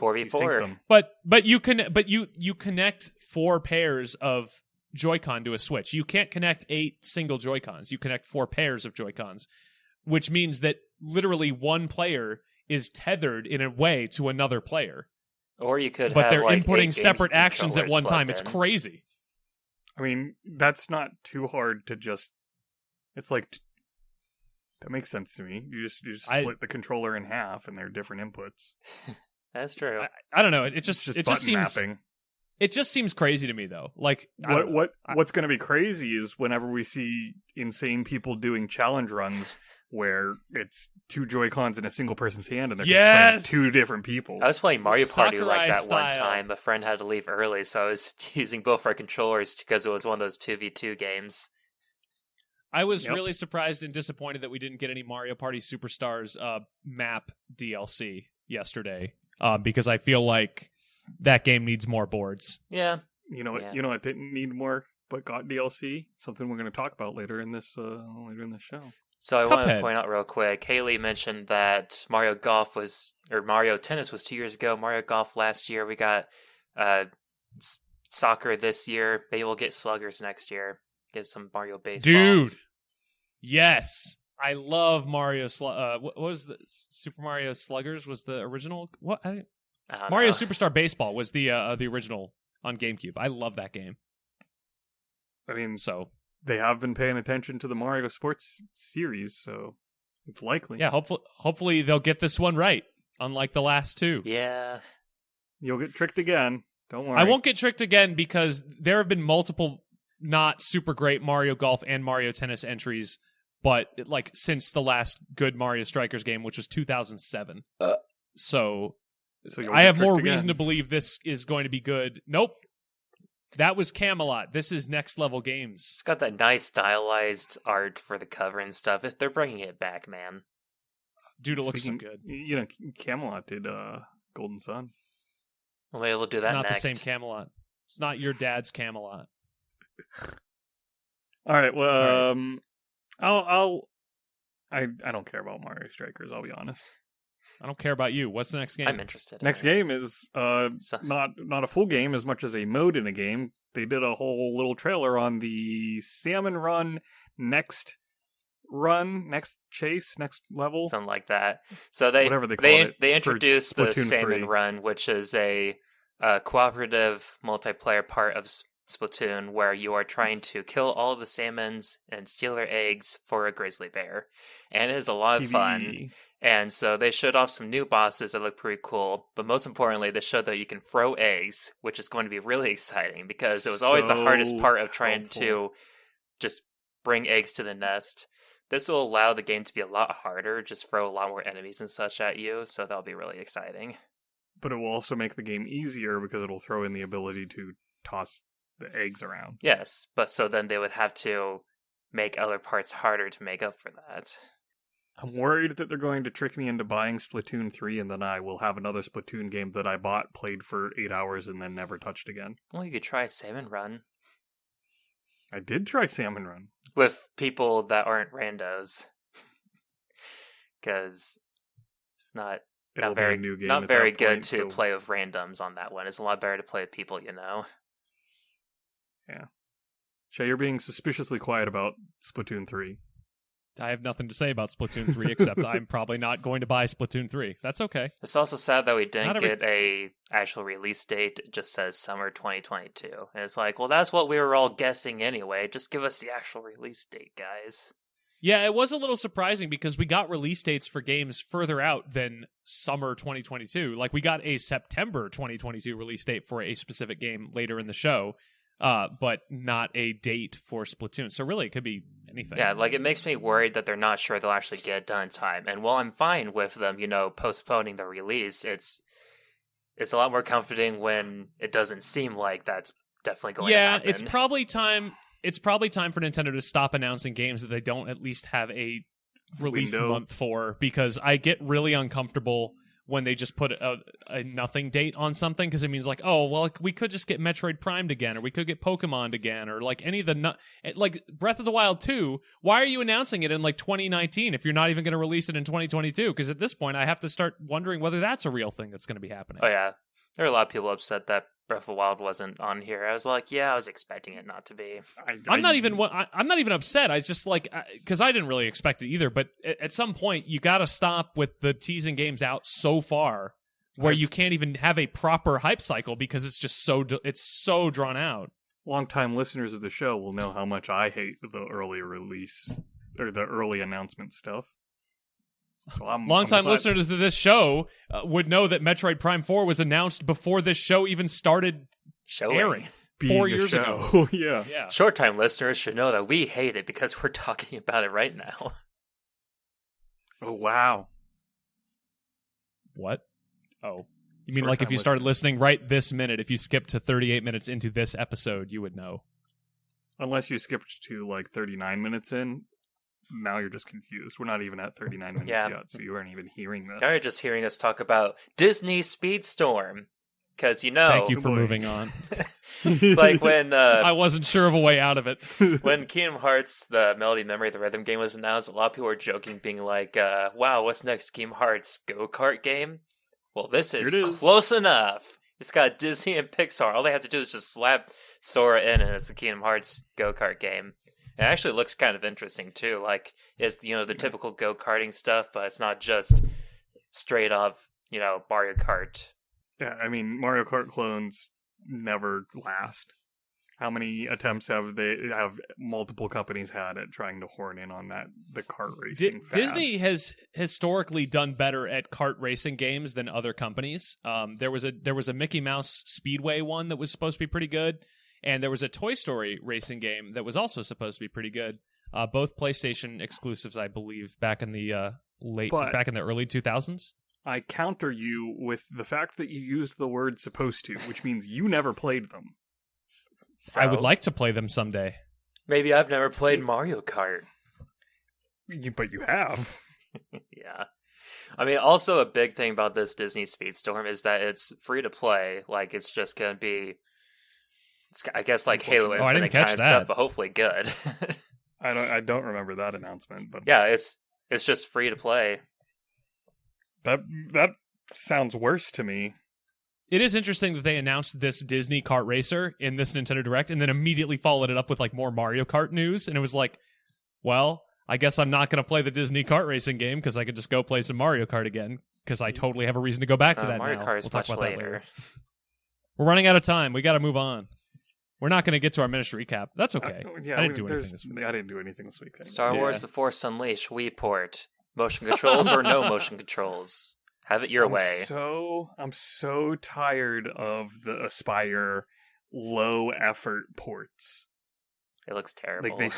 C: 4v4.
A: But you connect 4 pairs of Joy-Con to a Switch. You can't connect 8 single Joy-Cons. You connect 4 pairs of Joy-Cons, which means that literally one player is tethered in a way to another player.
C: Or you could
A: but
C: have,
A: they're
C: like,
A: inputting separate actions at one time. It's
C: in.
A: crazy.
B: I mean, that's not too hard to just. It's like that makes sense to me. You just split the controller in half, and they're different inputs.
C: That's true.
A: I don't know. It just seems
B: mapping.
A: It just seems crazy to me, though. Like
B: what's going to be crazy is whenever we see insane people doing challenge runs where it's 2 Joy-Cons in a single person's hand and they're playing 2 different people.
C: I was playing Mario Party like that
A: style.
C: one time. A friend had to leave early, so I was using both our controllers because it was one of those 2v2 games.
A: I was really surprised and disappointed that we didn't get any Mario Party Superstars map DLC yesterday because I feel like that game needs more boards.
C: Yeah.
B: You know what didn't need more but got DLC? Something we're going to talk about later in this show.
C: So I want to point out real quick, Haley mentioned that Mario Tennis was 2 years ago, Mario Golf last year. We got soccer this year. Maybe we'll get Sluggers next year. Get some Mario baseball.
A: Dude, yes. I love Mario what was the Super Mario Sluggers was the original? What? Mario Superstar Baseball was the original on GameCube. I love that game.
B: I mean, they have been paying attention to the Mario Sports series, so it's likely.
A: Yeah, hopefully they'll get this one right, unlike the last 2.
C: Yeah.
B: You'll get tricked again. Don't worry.
A: I won't get tricked again because there have been multiple not super great Mario Golf and Mario Tennis entries, but like since the last good Mario Strikers game, which was 2007. So I have more reason to believe this is going to be good. Nope. That was Camelot. This is next level games.
C: It's got that nice stylized art for the cover and stuff. They're bringing it back, man.
A: Dude, it looks so good.
B: Camelot did Golden Sun.
C: Well, maybe we'll do that next.
A: It's not the same Camelot. It's not your dad's Camelot.
B: All right. Well, I don't care about Mario Strikers. I'll be honest.
A: I don't care about you. What's the next game?
C: I'm interested.
B: Next game is not a full game as much as a mode in a game. They did a whole little trailer on the Salmon Run next chase, next level,
C: something like that. So they introduced the Salmon Run, which is a cooperative multiplayer part of Splatoon where you are trying to kill all of the salmons and steal their eggs for a grizzly bear, and it is a lot of fun. And so they showed off some new bosses that look pretty cool, but most importantly, they showed that you can throw eggs, which is going to be really exciting because it was always the hardest part of trying to just bring eggs to the nest. This will allow the game to be a lot harder, just throw a lot more enemies and such at you, so that'll be really exciting.
B: But it will also make the game easier because it'll throw in the ability to toss the eggs around.
C: Yes, but so then they would have to make other parts harder to make up for that.
B: I'm worried that they're going to trick me into buying Splatoon 3, and then I will have another Splatoon game that I bought, played for 8 hours, and then never touched again.
C: Well, you could try Salmon Run.
B: I did try Salmon Run.
C: With people that aren't randos. Because it's not very,
B: new game
C: not very good
B: point,
C: to play with randoms on that one. It's a lot better to play with people, you know?
B: Yeah. Shay, you're being suspiciously quiet about Splatoon 3.
A: I have nothing to say about Splatoon 3 except I'm probably not going to buy Splatoon 3. That's okay.
C: It's also sad that we didn't get a actual release date. It just says summer 2022. And it's like, well, that's what we were all guessing anyway. Just give us the actual release date, guys.
A: Yeah, it was a little surprising because we got release dates for games further out than summer 2022. Like, we got a September 2022 release date for a specific game later in the show. But not a date for Splatoon. So really, it could be anything.
C: Yeah, like, it makes me worried that they're not sure they'll actually get it done in time. And while I'm fine with them, postponing the release, it's a lot more comforting when it doesn't seem like that's definitely going to happen.
A: Yeah, it's probably time for Nintendo to stop announcing games that they don't at least have a release month for, because I get really uncomfortable when they just put a nothing date on something, because it means like, oh, well, we could just get Metroid Primed again, or we could get Pokemon again, or like any of the like Breath of the Wild 2. Why are you announcing it in like 2019 if you're not even going to release it in 2022? Because at this point, I have to start wondering whether that's a real thing that's going to be happening.
C: Oh yeah, there are a lot of people upset that Breath of the Wild wasn't on here. I was like, yeah, I was expecting it not to be.
A: I'm not even upset. I just like, because I didn't really expect it either. But at some point, you got to stop with the teasing games out so far where you can't even have a proper hype cycle because it's just so drawn out.
B: Longtime listeners of the show will know how much I hate the early release or the early announcement stuff. So
A: Longtime listeners to this show would know that Metroid Prime 4 was announced before this show even started airing 4 years ago.
B: Yeah.
C: Short-time listeners should know that we hate it because we're talking about it right now.
B: Oh, wow.
A: What? Oh. You mean like if you started listening right this minute, if you skipped to 38 minutes into this episode, you would know.
B: Unless you skipped to like 39 minutes in. Now you're just confused. We're not even at 39 minutes yet, so you aren't even hearing this.
C: Now you're just hearing us talk about Disney Speedstorm. Because,
A: Thank you for moving on.
C: It's like when...
A: I wasn't sure of a way out of it.
C: When Kingdom Hearts, the Melody Memory of the Rhythm game was announced, a lot of people were joking, being like, wow, what's next? Kingdom Hearts go-kart game? Well, this is close enough. It's got Disney and Pixar. All they have to do is just slap Sora in, and it's a Kingdom Hearts go-kart game. It actually looks kind of interesting, too. Like, it's, the typical go-karting stuff, but it's not just straight off, Mario Kart.
B: Yeah, I mean, Mario Kart clones never last. How many attempts have multiple companies had at trying to horn in on the kart racing fad?
A: Disney has historically done better at kart racing games than other companies. There was a Mickey Mouse Speedway one that was supposed to be pretty good. And there was a Toy Story racing game that was also supposed to be pretty good. Both PlayStation exclusives, I believe, back in the early 2000s.
B: I counter you with the fact that you used the word "supposed to," which means you never played them.
A: So, I would like to play them someday.
C: Maybe I've never played Mario Kart.
B: But you have.
C: Yeah. I mean, also a big thing about this Disney Speedstorm is that it's free to play. Like, it's just going to be... I guess like Halo Infinite kind of stuff, but hopefully good.
B: I don't remember that announcement, but
C: yeah, it's just free to play.
B: That sounds worse to me.
A: It is interesting that they announced this Disney kart racer in this Nintendo Direct, and then immediately followed it up with like more Mario Kart news, and it was like, well, I guess I'm not going to play the Disney kart racing game because I could just go play some Mario Kart again because I totally have a reason to go back to that.
C: Mario
A: now.
C: Kart is much later.
A: We're running out of time. We got to move on. We're not going to get to our ministry recap. That's okay. I didn't do anything this week.
B: I didn't do anything this week.
C: Star Wars The Force Unleashed, Wii port. Motion controls or no motion controls? Have it your way.
B: I'm so tired of the Aspire low effort ports.
C: It looks terrible.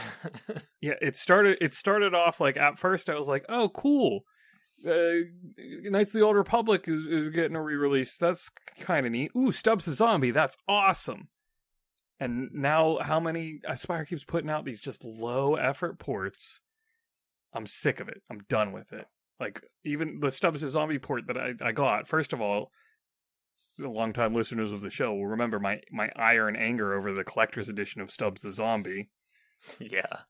B: Yeah, it started off like, at first I was like, oh, cool. Knights of the Old Republic is getting a re-release. That's kind of neat. Ooh, Stubbs the Zombie. That's awesome. And now how many Aspire keeps putting out these just low effort ports. I'm sick of it. I'm done with it. Like, even the Stubbs the Zombie port that I got, first of all, the longtime listeners of the show will remember my ire and anger over the collector's edition of Stubbs the Zombie.
C: Yeah.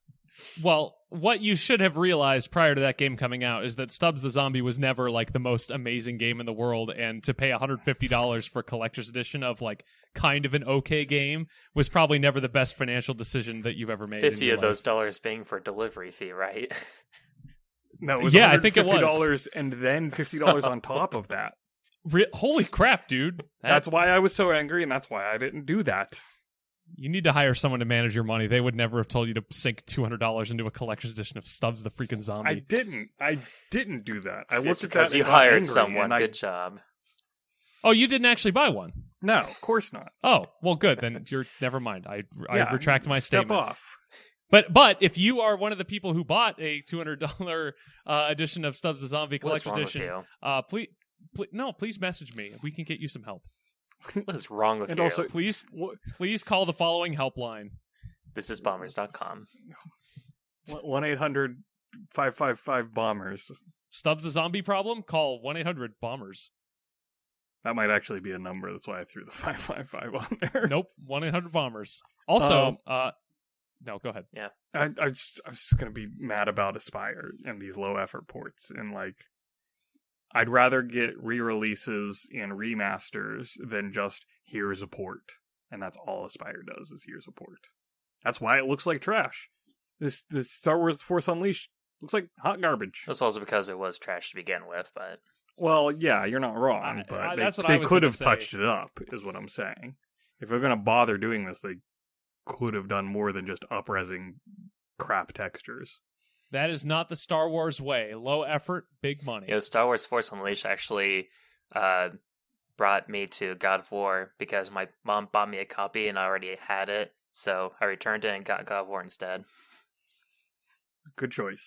A: Well, what you should have realized prior to that game coming out is that Stubbs the Zombie was never like the most amazing game in the world, and to pay $150 for a collector's edition of like kind of an okay game was probably never the best financial decision that you've ever made.
C: 50 of those dollars being for delivery fee, right?
B: No, it was
A: I think it was
B: $50 and then $50 on top of that.
A: Holy crap, dude!
B: That's why I was so angry, and that's why I didn't do that.
A: You need to hire someone to manage your money. They would never have told you to sink $200 into a collector's edition of Stubbs the freaking Zombie.
B: I didn't do that. I looked at
C: because
B: that.
C: You hired someone. Good job.
A: Oh, you didn't actually buy one?
B: No, of course not.
A: Oh, well, good. Then you're never mind. I retract my statement.
B: Step off.
A: But if you are one of the people who bought a $200 edition of Stubbs the Zombie collector's edition, please message me. We can get you some help.
C: What is wrong with you?
A: And also, please call the following helpline.
C: ThisIsBombers.com.
B: 1-800-555-BOMBERS.
A: Stubbs the Zombie problem? Call 1-800-BOMBERS.
B: That might actually be a number. That's why I threw the 555 on there.
A: Nope, 1-800-BOMBERS. Also, no, go ahead.
C: Yeah.
B: I was just going to be mad about Aspire and these low effort ports. And like, I'd rather get re-releases and remasters than just here's a port. And that's all Aspire does is here's a port. That's why it looks like trash. This Star Wars The Force Unleashed looks like hot garbage.
C: That's also because it was trash to begin with, but...
B: Well, yeah, you're not wrong, but they could have touched it up, is what I'm saying. If they're going to bother doing this, they could have done more than just up-resing crap textures.
A: That is not the Star Wars way. Low effort, big money.
C: Yeah, Star Wars Force Unleashed actually brought me to God of War because my mom bought me a copy and I already had it, so I returned it and got God of War instead.
B: Good choice.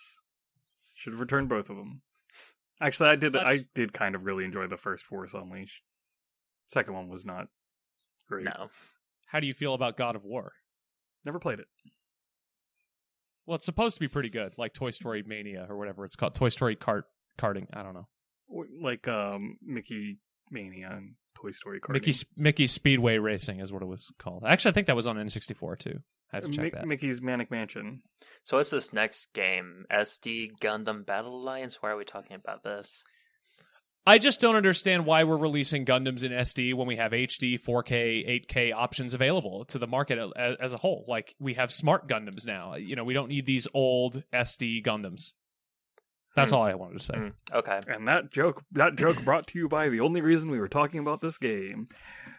B: Should have returned both of them. Actually, I did kind of really enjoy the first Force Unleashed. Second one was not great.
C: No.
A: How do you feel about God of War?
B: Never played it.
A: Well, it's supposed to be pretty good, like Toy Story Mania or whatever it's called. Toy Story karting. I don't know.
B: Like Mickey Mania and Toy Story karting.
A: Mickey Speedway Racing is what it was called. Actually, I think that was on N64 too. I had to check that.
B: Mickey's Manic Mansion.
C: So what's this next game? SD Gundam Battle Alliance? Why are we talking about this?
A: I just don't understand why we're releasing Gundams in SD when we have HD, 4K, 8K options available to the market as a whole. Like, we have smart Gundams now. You know, we don't need these old SD Gundams. That's all I wanted to say.
C: Okay.
B: And that joke brought to you by the only reason we were talking about this game.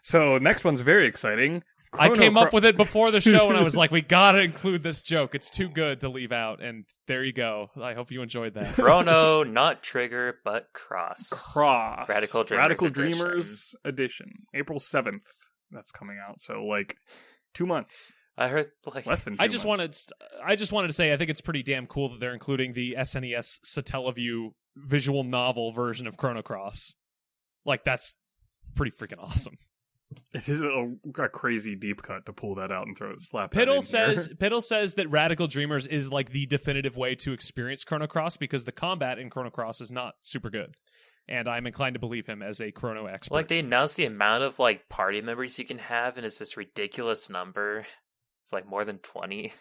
B: So, next one's very exciting.
A: I came up with it before the show, and I was like, we gotta include this joke. It's too good to leave out, and there you go. I hope you enjoyed that.
C: Chrono, not Trigger, but Cross.
B: Radical Dreamers Edition. April 7th, that's coming out. So, like, 2 months.
C: I heard, like...
B: Less than 2 months.
A: I just wanted to say, I think it's pretty damn cool that they're including the SNES Satellaview visual novel version of Chrono Cross. Like, that's pretty freaking awesome.
B: It is a crazy deep cut to pull that out and slap
A: Piddle
B: that
A: says that Radical Dreamers is like the definitive way to experience Chrono Cross because the combat in Chrono Cross is not super good. And I'm inclined to believe him as a Chrono expert.
C: Like, they announced the amount of, like, party members you can have, and it's this ridiculous number. It's, like, more than 20.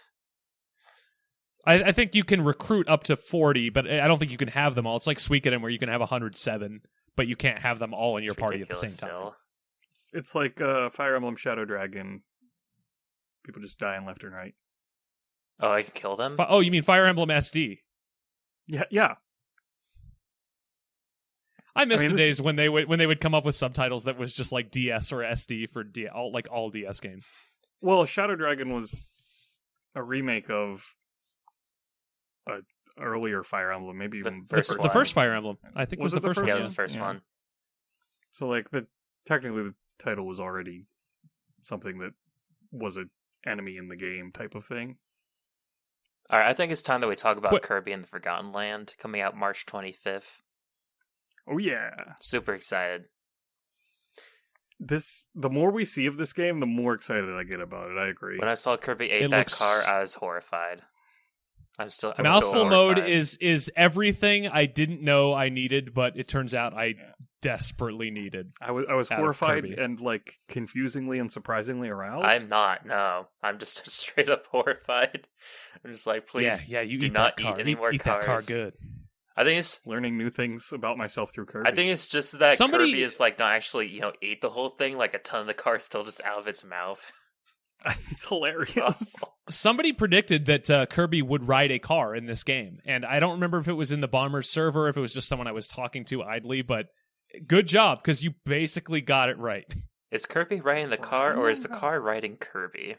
A: I think you can recruit up to 40, but I don't think you can have them all. It's like Suikoden where you can have 107, but you can't have them all in your party at the same time.
C: Still.
B: It's like Fire Emblem Shadow Dragon. People just dying left and right.
C: Oh, I can kill them?
A: Oh, you mean Fire Emblem SD?
B: Yeah.
A: I miss the days when they would come up with subtitles that was just like DS or SD for all DS games.
B: Well, Shadow Dragon was a remake of an earlier Fire Emblem, maybe even
A: the first Fire Emblem. I think was the first one.
C: Yeah, it was the first one.
B: So, like, technically the title was already something that was a enemy in the game type of thing.
C: All right, I think it's time that we talk about
A: Quick.
C: Kirby and the Forgotten Land coming out March 25th.
B: Oh yeah.
C: Super excited.
B: The more we see of this game, the more excited I get about it. I agree.
C: When I saw Kirby ate
A: It
C: that
A: looks-
C: car, I was horrified. I'm still
A: Mouthful mode
C: horrified.
A: is everything I didn't know I needed, but it turns out I desperately needed.
B: I was
A: out of
B: horrified
A: Kirby.
B: and like confusingly and surprisingly aroused.
C: I'm not. No, I'm just straight up horrified. I'm just like, please,
A: you
C: do
A: eat
C: not
A: that car.
C: eat any more
A: eat that car
C: cars.
A: good.
C: I think it's.
B: learning new things about myself through Kirby.
C: I think it's just that
A: Somebody-
C: Kirby is like not actually, eat the whole thing. Like a ton of the car is still just out of its mouth.
B: it's hilarious.
A: Somebody predicted that Kirby would ride a car in this game, and I don't remember if it was in the Bombers server, if it was just someone I was talking to idly, but good job, because you basically got it right.
C: Is Kirby riding the car, or is the car riding Kirby?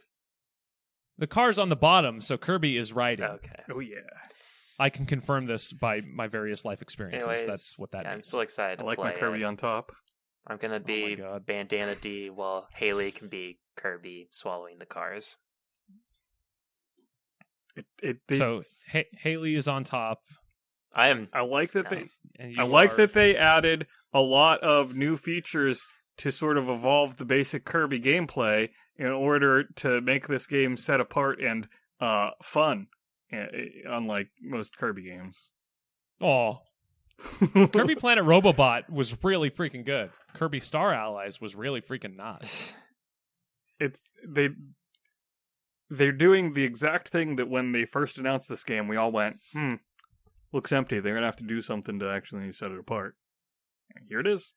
A: The car's on the bottom, so Kirby is riding.
C: Okay.
B: Oh yeah,
A: I can confirm this by my various life experiences.
C: Anyways,
A: That's what that
C: I'm
A: means.
C: still excited
B: I
C: to
B: like
C: play
B: my Kirby
C: it.
B: on top.
C: I'm gonna be
A: God.
C: Bandana D while Haley can be Kirby swallowing the cars.
A: So Haley is on top.
C: I
B: like that
C: No.
B: they.
A: And
B: I
A: you
B: like
A: are-
B: that they added a lot of new features to sort of evolve the basic Kirby gameplay in order to make this game set apart and fun, unlike most Kirby games.
A: Oh, Kirby Planet Robobot was really freaking good. Kirby Star Allies was really freaking not.
B: It's they're doing the exact thing that when they first announced this game, we all went, looks empty. They're gonna have to do something to actually set it apart. And here it is.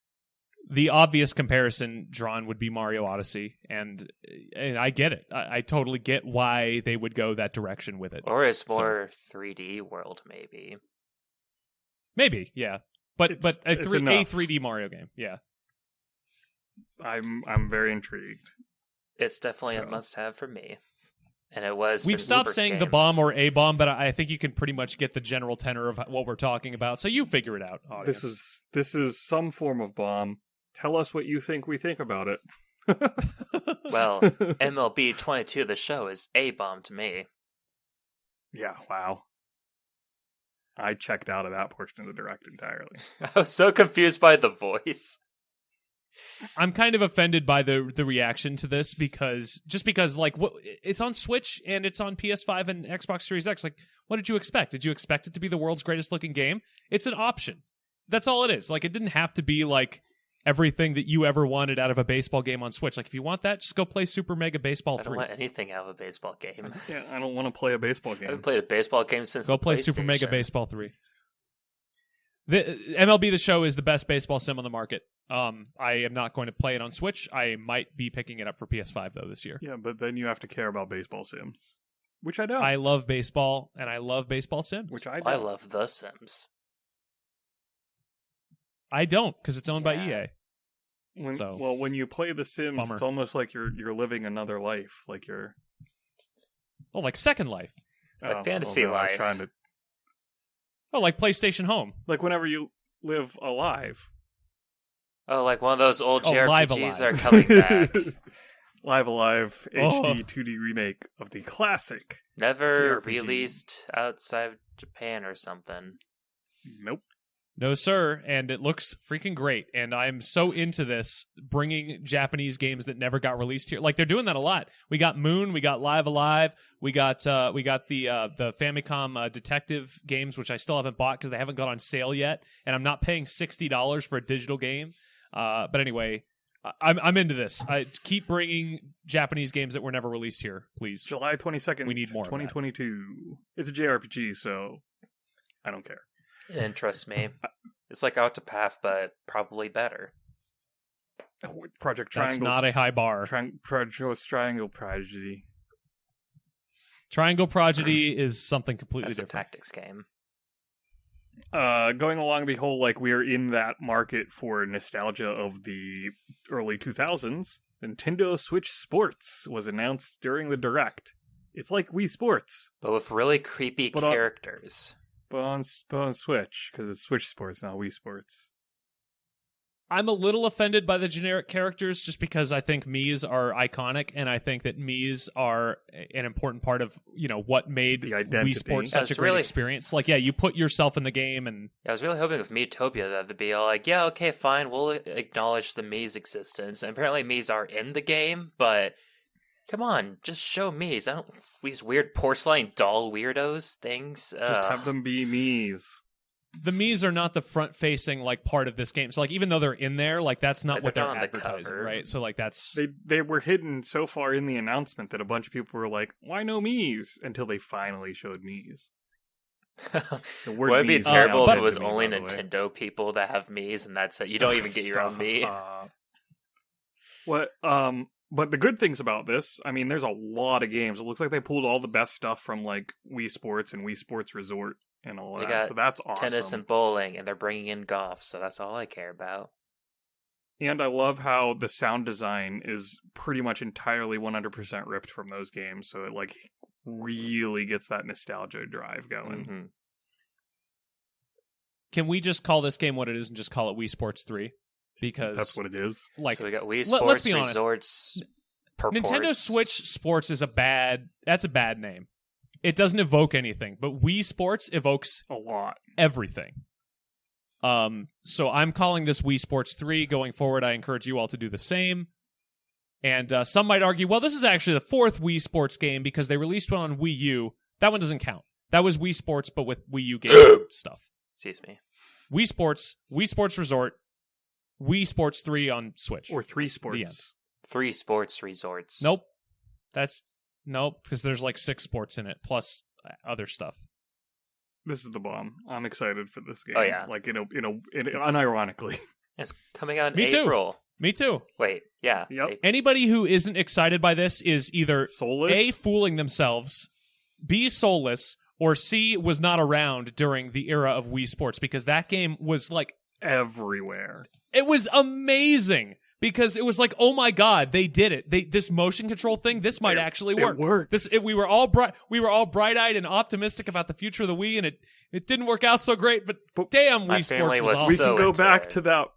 A: The obvious comparison drawn would be Mario Odyssey, and I get it. I totally get why they would go that direction with it.
C: or it's more 3D world maybe.
A: Maybe, yeah. But
B: It's
A: a
B: enough.
A: 3D Mario game, yeah.
B: I'm very intrigued.
C: It's definitely a
B: So-
C: must-have for me, and it was.
A: We've
C: since
A: stopped
C: first
A: saying the
C: game.
A: bomb or a bomb, but I think you can pretty much get the general tenor of what we're talking about. So you figure it out. Audience.
B: This is some form of bomb. Tell us what you think we think about it.
C: Well, MLB 22, the show, is a bomb to me.
B: Yeah, wow. I checked out of that portion of the direct entirely.
C: I was so confused by the voice.
A: I'm kind of offended by the reaction to this because like it's on Switch and it's on PS5 and Xbox Series X. Like, what did you expect? Did you expect it to be the world's greatest looking game? It's an option. That's all it is. Like, it didn't have to be like everything that you ever wanted out of a baseball game on Switch. Like, if you want that, just go play Super Mega Baseball
C: I
A: 3.
C: don't want anything out of a baseball game.
B: Yeah, I don't want to play a baseball
C: I
B: game.
C: haven't played a baseball game since
A: Go
C: the
A: play Super Mega
C: PlayStation.
A: Baseball 3. The MLB The Show is the best baseball sim on the market. I am not going to play it on Switch. I might be picking it up for PS5 though this year.
B: Yeah, but then you have to care about baseball sims, which I don't.
A: I love baseball and I love baseball sims.
B: which I don't.
C: I love The Sims.
A: I don't because it's owned by E
C: Yeah.
A: EA.
B: When,
A: So,
B: when you play The Sims,
A: bummer.
B: it's almost like you're living another life. Like you're
A: Oh, like Second Life.
C: Like Fantasy
B: no, I was
C: Life.
B: trying to
A: Oh, like PlayStation Home.
B: like whenever you live alive.
C: Oh, like one of those old
A: Oh, Live
C: JRPGs
A: Alive.
C: are coming back.
B: Live Alive
A: Oh.
B: HD 2D remake of the classic.
C: Never
B: JRPG.
C: released outside of Japan or something.
B: Nope.
A: No, sir. And it looks freaking great. And I'm so into this, bringing Japanese games that never got released here. Like, they're doing that a lot. We got Moon, we got Live Alive, we got the Famicom detective games, which I still haven't bought because they haven't gone on sale yet. And I'm not paying $60 for a digital game. But anyway, I'm into this. I keep bringing Japanese games that were never released here, please.
B: July 22nd.
A: We need more of that.
B: 2022. It's a JRPG, so I don't care.
C: And trust me, it's like Octopath, but probably better.
B: Project
A: That's
B: Triangle.
A: not a high bar.
B: Project Triangle Prodigy.
A: Triangle Prodigy is something completely
C: That's a
A: different.
C: tactics game.
B: Going along the whole, like, we're in that market for nostalgia of the early 2000s, Nintendo Switch Sports was announced during the Direct. It's like Wii Sports,
C: But with really creepy
B: But,
C: characters.
B: but on Switch, because it's Switch Sports, not Wii Sports.
A: I'm a little offended by the generic characters just because I think Mii's are iconic, and I think that Mii's are an important part of, what made
B: The
A: Wii
B: identity.
A: Sports such a great experience. Like, yeah, you put yourself in the game, and
C: I was really hoping with Miitopia that they'd be all like, yeah, okay, fine, we'll acknowledge the Mii's existence. And apparently Mii's are in the game, but come on, just show Mii's. I don't these weird porcelain doll weirdos things.
B: Just have them be Mii's.
A: the Mii's are not the front-facing like part of this game. So like even though they're in there, like that's not
C: Like,
A: what
C: they're
A: they're
C: not on the
A: advertising,
C: cover.
A: right? So like that's
B: They were hidden so far in the announcement that a bunch of people were like, "Why no Mii's?" Until they finally showed Mii's. The word
C: Would it be
B: Mii's
C: terrible
B: now
C: if it was
B: dead to me,
C: only
B: by the way.
C: Nintendo people that have Mii's and that's it? You don't even get your own Mii.
B: What? But the good things about this, I mean, there's a lot of games. It looks like they pulled all the best stuff from like Wii Sports and Wii Sports Resort and all
C: They
B: that.
C: got
B: So that's awesome.
C: Tennis and bowling, and they're bringing in golf, so that's all I care about.
B: And I love how the sound design is pretty much entirely 100% ripped from those games. So it like really gets that nostalgia drive going.
C: Mhm.
A: Can we just call this game what it is and just call it Wii Sports 3? Because
B: That's what it is.
A: like
C: So we got Wii
A: let's
C: Sports,
A: be honest.
C: Resorts, Purports.
A: Nintendo Switch Sports is a bad name. It doesn't evoke anything, but Wii Sports evokes
B: A lot.
A: everything. So I'm calling this Wii Sports 3. Going forward, I encourage you all to do the same. And some might argue, well, this is actually the fourth Wii Sports game because they released one on Wii U. That one doesn't count. That was Wii Sports, but with Wii U game stuff.
C: Excuse me.
A: Wii Sports Resort, Wii Sports 3 on Switch.
B: Or 3
A: The end.
B: Sports.
C: 3 sports resorts.
A: Nope. Nope, because there's like 6 sports in it, plus other stuff.
B: This is the bomb. I'm excited for this game.
C: Oh, yeah.
B: Like, unironically.
C: It's coming out in
A: Me too.
C: April.
A: Me too.
C: Wait, yeah.
B: Yep.
C: April.
A: Anybody who isn't excited by this is either
B: Soulless.
A: A, fooling themselves, B, soulless, or C, was not around during the era of Wii Sports, because that game was like,
B: everywhere.
A: it was amazing, because it was like, oh my god, they did it. This motion control thing, this might actually work.
B: It works.
A: We were all bright-eyed and optimistic about the future of the Wii, and it didn't work out so great, but damn,
C: My
A: Wii
C: family
A: Sports was
C: was
A: awesome.
B: We
C: so
B: can go
C: into
B: back
C: it.
B: to that.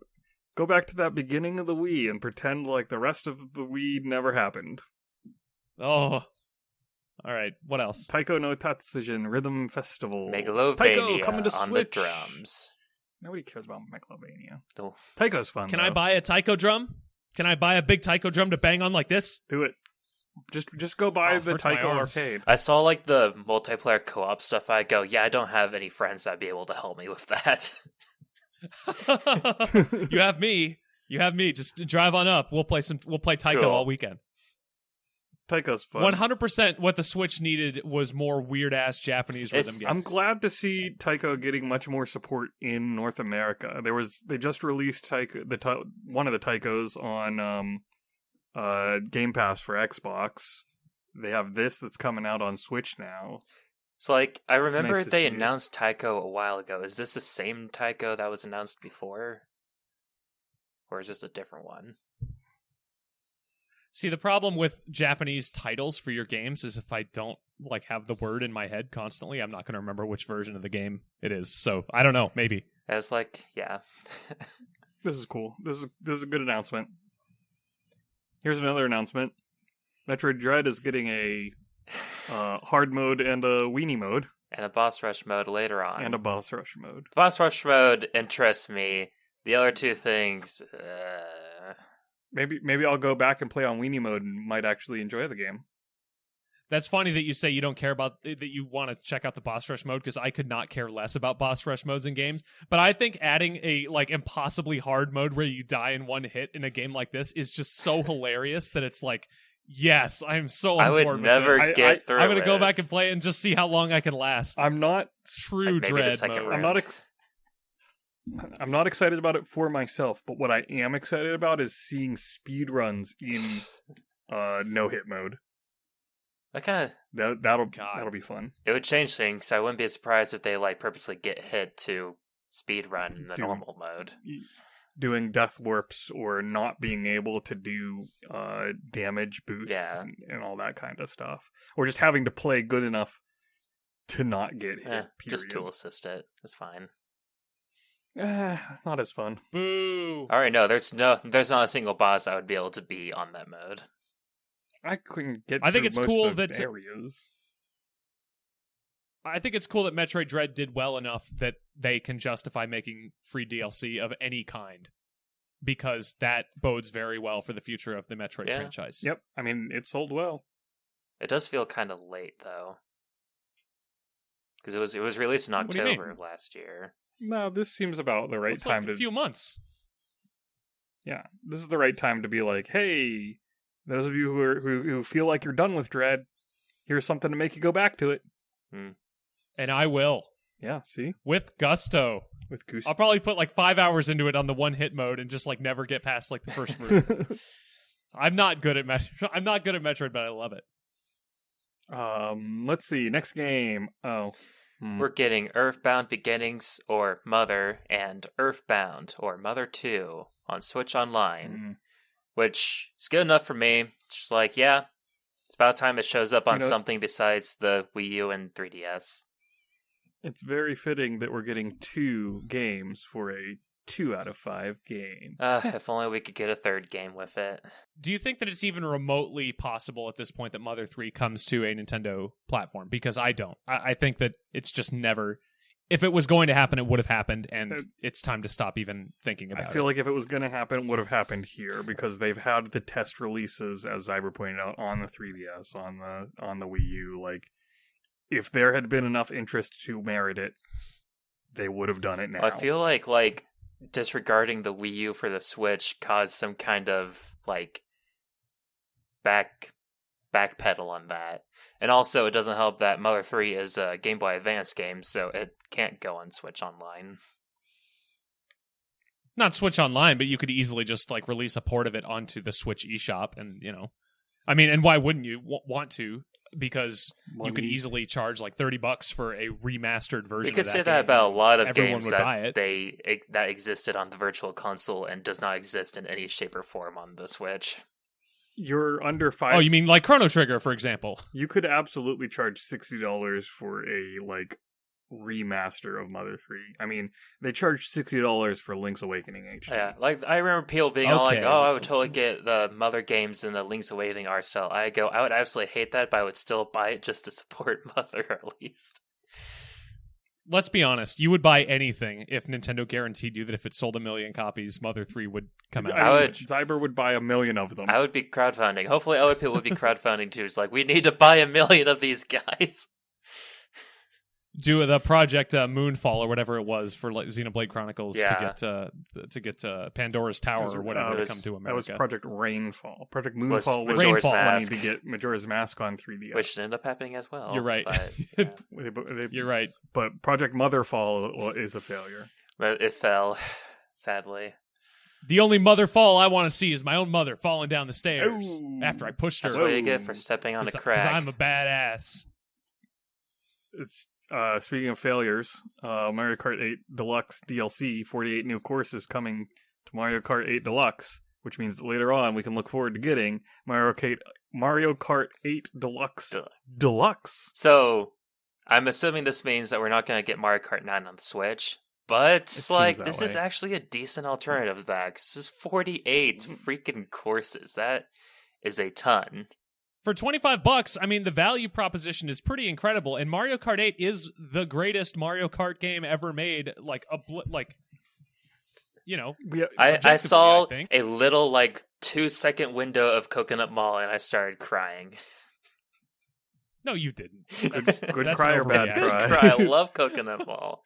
B: Go back to that beginning of the Wii and pretend like the rest of the Wii never happened.
A: Oh. All right, what else?
B: Taiko no Tatsujin Rhythm Festival. Taiko
C: Megalovania
B: coming to
C: on
B: Switch.
C: the drums.
B: Nobody cares about Megalovania.
C: Oh.
B: Taiko's fun.
A: Can
B: though.
A: I buy a taiko drum? Can I buy a big taiko drum to bang on like this?
B: Do it? Just go buy
A: Oh,
B: the
A: hurts my
B: Taiko
A: arms.
B: arcade.
C: I saw like the multiplayer co-op stuff. I go, yeah, I don't have any friends that'd be able to help me with that.
A: You have me. Just drive on up. We'll play taiko
C: Cool.
A: all weekend.
B: Taiko's fun.
A: 100% what the Switch needed was more weird ass Japanese rhythm
C: It's-
A: games.
B: I'm glad to see Taiko getting much more support in North America. They just released Taiko, one of the Taikos on Game Pass for Xbox. They have this that's coming out on Switch now.
C: So like, I remember
B: nice to
C: they
B: see it.
C: announced Taiko a while ago. Is this the same Taiko that was announced before? Or is this a different one?
A: See, the problem with Japanese titles for your games is if I don't like have the word in my head constantly, I'm not going to remember which version of the game it is. So I don't know. Maybe.
C: It's like, yeah.
B: This is cool. This is a good announcement. Here's another announcement. Metroid Dread is getting a hard mode and a weenie mode
C: And a boss rush mode later on.
B: and a boss rush mode.
C: Boss rush mode interests me. The other two things,
B: Maybe I'll go back and play on weenie mode and might actually enjoy the game.
A: That's funny that you say you don't care about that. You want to check out the boss rush mode, because I could not care less about boss rush modes in games. But I think adding a like impossibly hard mode where you die in one hit in a game like this is just so hilarious that it's like, yes, I'm so.
C: I
A: on
C: would
A: board with
C: never
A: this.
C: get through
A: I'm gonna go
C: it.
A: back and play it and just see how long I can last.
B: I'm not
A: True
C: Like maybe the
A: dread
C: second
A: mode.
C: round.
B: I'm not excited about it for myself, but what I am excited about is seeing speed runs in no hit mode.
C: That kind of,
B: That'll be fun.
C: it would change things. I wouldn't be surprised if they like purposely get hit to speed run in the
B: Dude.
C: normal mode.
B: Doing death warps or not being able to do damage boosts
C: Yeah.
B: and all that kind of stuff, or just having to play good enough to not get hit.
C: Just tool assist it. It's fine.
B: Not as fun.
A: Boo.
C: All right, no, there's not a single boss I would be able to be on that mode.
B: I couldn't get.
A: I think
B: through
A: it's
B: most
A: cool
B: of the
A: that-
B: areas.
A: I think it's cool that Metroid Dread did well enough that they can justify making free DLC of any kind, because that bodes very well for the future of the Metroid
C: Yeah.
A: franchise.
B: Yep. I mean, it sold well.
C: It does feel kind of late though, because it was released in
A: What do you mean?
C: October of last year.
B: No, this seems about the right
A: It's
B: time
A: like a
B: to.
A: few months.
B: Yeah, this is the right time to be like, hey, those of you who feel like you're done with Dread, here's something to make you go back to it.
A: And I will.
B: Yeah, see,
A: With gusto.
B: with Goose.
A: I'll probably put like 5 hours into it on the one hit mode and just like never get past like the first room. I'm not good at Metroid, but I love it.
B: Let's see. Next game. Oh,
C: We're getting Earthbound Beginnings or Mother and Earthbound or Mother 2 on Switch Online, which is good enough for me. It's just like, yeah, it's about time it shows up on something besides the Wii U and 3DS.
B: It's very fitting that we're getting 2 games for a 2 out of 5 game.
C: If only we could get a third game with it.
A: Do you think that it's even remotely possible at this point that Mother 3 comes to a Nintendo platform? Because I don't. I think that it's just never... If it was going to happen, it would have happened, and it's time to stop even thinking about it.
B: I feel like if it was going to happen, it would have happened here, because they've had the test releases, as Xiber pointed out, on the 3DS, on the Wii U. Like, if there had been enough interest to merit it, they would have done it now.
C: I feel like disregarding the Wii U for the Switch caused some kind of like backpedal on that. And also, it doesn't help that Mother 3 is a Game Boy Advance game, so it can't go on Switch Online.
A: Not Switch Online, but you could easily just like release a port of it onto the Switch eShop, and I mean, and why wouldn't you want to? Because you could easily charge like $30 for a remastered version.
C: You could
A: of that
C: say
A: game.
C: that about a lot of
A: Everyone
C: games
A: would buy
C: that
A: it.
C: that existed on the Virtual Console and does not exist in any shape or form on the Switch.
B: You're under 5.
A: Oh, you mean like Chrono Trigger, for example?
B: You could absolutely charge $60 for a like remaster of Mother 3. I mean, they charged $60 for Link's Awakening HD.
C: Yeah, like I remember people being all like,
A: Okay.
C: "Oh, I would totally get the Mother games and the Link's Awakening art style." I would absolutely hate that, but I would still buy it just to support Mother at least.
A: Let's be honest. You would buy anything if Nintendo guaranteed you that if it sold 1 million copies, Mother 3 would come out.
C: I would-
B: Xiber would buy 1 million of them.
C: I would be crowdfunding. Hopefully, other people would be crowdfunding too. It's like we need to buy 1 million of these guys.
A: Do the Project Moonfall or whatever it was for like Xenoblade Chronicles
C: Yeah.
A: to get Pandora's Tower or whatever
C: it
A: to
C: was-
A: come to
B: That
A: America.
B: was Project Rainfall. Project
C: Was
B: Moonfall was
C: Majora's
A: Rainfall.
B: money
C: Mask,
B: to get Majora's Mask on 3DS.
C: which ended up happening as well.
A: You're right.
C: But, yeah.
A: You're right.
B: But Project Motherfall is a failure.
C: But it fell, sadly.
A: The only mother fall I want to see is my own mother falling down the stairs
B: Ooh.
A: after I pushed her.
C: That's what you get for stepping on a crack.
A: Because I'm a badass.
B: It's speaking of failures, Mario Kart 8 Deluxe DLC, 48 new courses coming to Mario Kart 8 Deluxe, which means that later on we can look forward to getting Mario Kart 8 Deluxe. Deluxe.
C: So, I'm assuming this means that we're not going to get Mario Kart 9 on the Switch. But,
B: seems
C: like,
B: that
C: this is
B: way.
C: actually a decent alternative to that. 'Cause this is 48 freaking courses. That is a ton.
A: For $25, I mean, the value proposition is pretty incredible, and Mario Kart 8 is the greatest Mario Kart game ever made.
B: I
C: I
A: Objectively,
C: saw
A: I think.
C: a little, 2-second window of Coconut Mall, and I started crying.
A: no, you didn't.
B: good
A: That's
B: cry
A: an
B: or bad
A: overreaction.
B: cry.
C: I love Coconut Mall.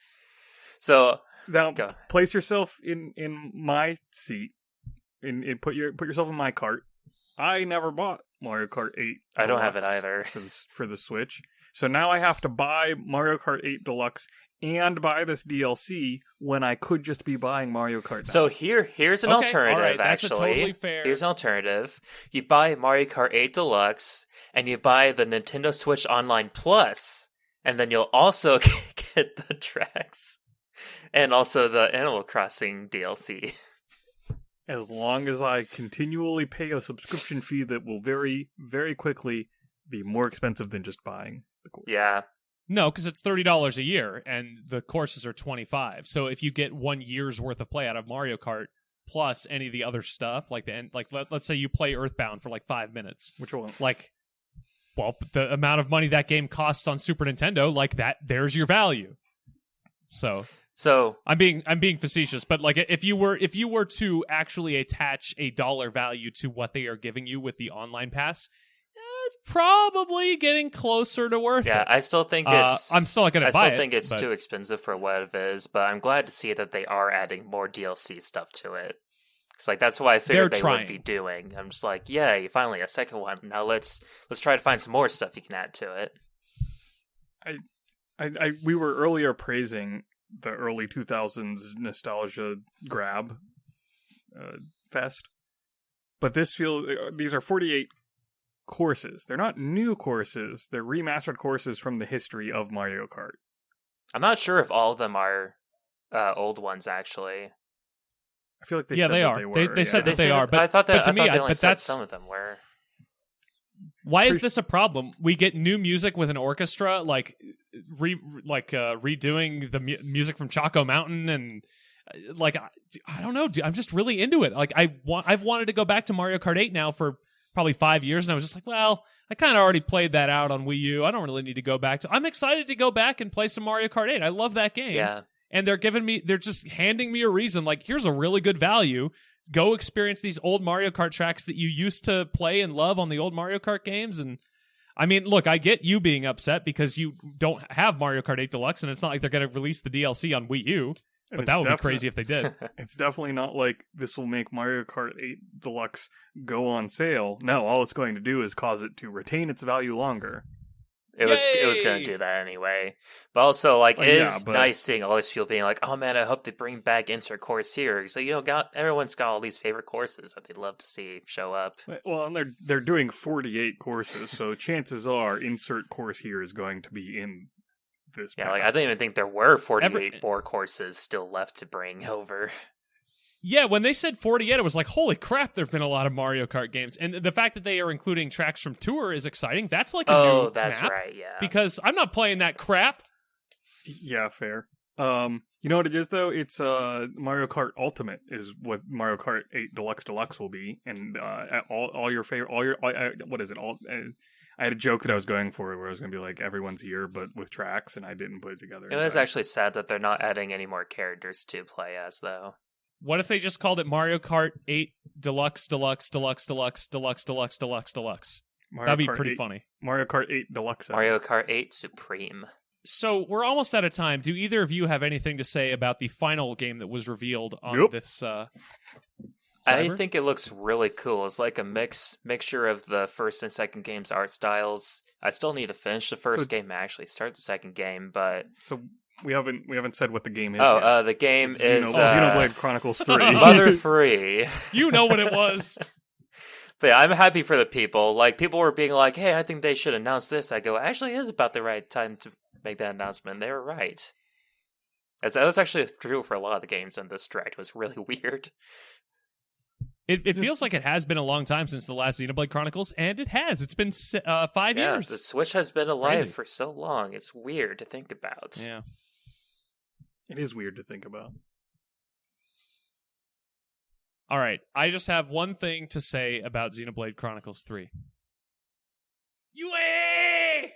C: So,
B: Now,
C: Go.
B: place yourself in my seat. In put yourself in my cart. I never bought Mario Kart 8.
C: I don't have it
B: Deluxe
C: either.
B: for the Switch. So now I have to buy Mario Kart 8 Deluxe and buy this DLC when I could just be buying Mario Kart 9.
C: So here's an
A: Okay,
C: alternative,
A: all right, that's
C: actually.
A: totally fair.
C: Here's an alternative. You buy Mario Kart 8 Deluxe, and you buy the Nintendo Switch Online Plus, and then you'll also get the tracks, and also the Animal Crossing DLC.
B: as long as I continually pay a subscription fee that will very, very quickly be more expensive than just buying the course.
C: Yeah.
A: No, because it's $30 a year, and the courses are $25. So if you get 1 year's worth of play out of Mario Kart plus any of the other stuff, like let's say you play Earthbound for like 5 minutes,
B: Which one?
A: like, well, the amount of money that game costs on Super Nintendo, like that, there's your value. So I'm being facetious, but like if you were to actually attach a dollar value to what they are giving you with the online pass, it's probably getting closer to worth it.
C: Yeah, I still think
A: I'm still not going to buy it.
C: I still think it's too expensive for what it is, but I'm glad to see that they are adding more DLC stuff to it. It's like that's what I figured they would be doing. I'm just like, yay, finally a second one. Now let's try to find some more stuff you can add to it.
B: We were earlier praising the early 2000s nostalgia grab fest, but these are 48 courses. They're not new courses. They're remastered courses from the history of Mario Kart.
C: I'm not sure if all of them are old ones, actually.
B: I feel like they
A: said
B: they
A: are.
B: they were.
A: They said that they are, but
C: I thought
A: to me,
C: they only said
A: that's
C: some of them were.
A: Why is this a problem? We get new music with an orchestra, like redoing the music from Choco Mountain, and like I don't know, dude, I'm just really into it. Like I've wanted to go back to Mario Kart 8 now for probably 5 years, and I was just like, well, I kind of already played that out on Wii U. I don't really need to go back to. I'm excited to go back and play some Mario Kart 8. I love that game.
C: Yeah.
A: And they're just handing me a reason. Like, here's a really good value. Go experience these old Mario Kart tracks that you used to play and love on the old Mario Kart games. And I mean, look, I get you being upset because you don't have Mario Kart 8 Deluxe, and it's not like they're going to release the DLC on Wii U. But that would be crazy if they did.
B: It's definitely not like this will make Mario Kart 8 Deluxe go on sale. No, all it's going to do is cause it to retain its value longer.
C: It was going to do that anyway. But also, like, it's nice seeing all these people being like, oh man, I hope they bring back insert course here. So, everyone's got all these favorite courses that they'd love to see show up.
B: Well, and they're doing 48 courses, so chances are insert course here is going to be in this.
C: Yeah, like, I didn't even think there were 48 more courses still left to bring over.
A: Yeah, when they said 48, it was like, holy crap, there have been a lot of Mario Kart games. And the fact that they are including tracks from Tour is exciting. That's like a new
C: that's
A: map,
C: right, yeah.
A: Because I'm not playing that crap.
B: Yeah, fair. You know what it is, though? It's Mario Kart Ultimate is what Mario Kart 8 Deluxe will be. And all your favorite, what is it? I had a joke that I was going for where I was going to be like everyone's year, but with tracks, and I didn't put it together.
C: It was actually sad that they're not adding any more characters to play as, though.
A: What if they just called it Mario Kart 8 Deluxe? That'd be pretty funny.
B: Mario Kart 8 Deluxe.
C: Mario Kart 8 Supreme.
A: So we're almost out of time. Do either of you have anything to say about the final game that was revealed on this?
C: I think it looks really cool. It's like a mixture of the first and second game's art styles. I still need to finish the first game and actually start the second game, but
B: we haven't said what the game is.
C: The game is
B: Xenoblade Chronicles 3.
C: Mother 3.
A: You know what it was.
C: But yeah, I'm happy for the people. Like, people were being like, hey, I think they should announce this. I go, actually, it is about the right time to make that announcement. They were right. That was actually true for a lot of the games in this direct. It was really weird.
A: It feels like it has been a long time since the last Xenoblade Chronicles, and it has. It's been 5 years.
C: The Switch has been alive for so long. It's weird to think about.
A: Yeah.
B: It is weird to think about.
A: All right. I just have one thing to say about Xenoblade Chronicles 3. UA!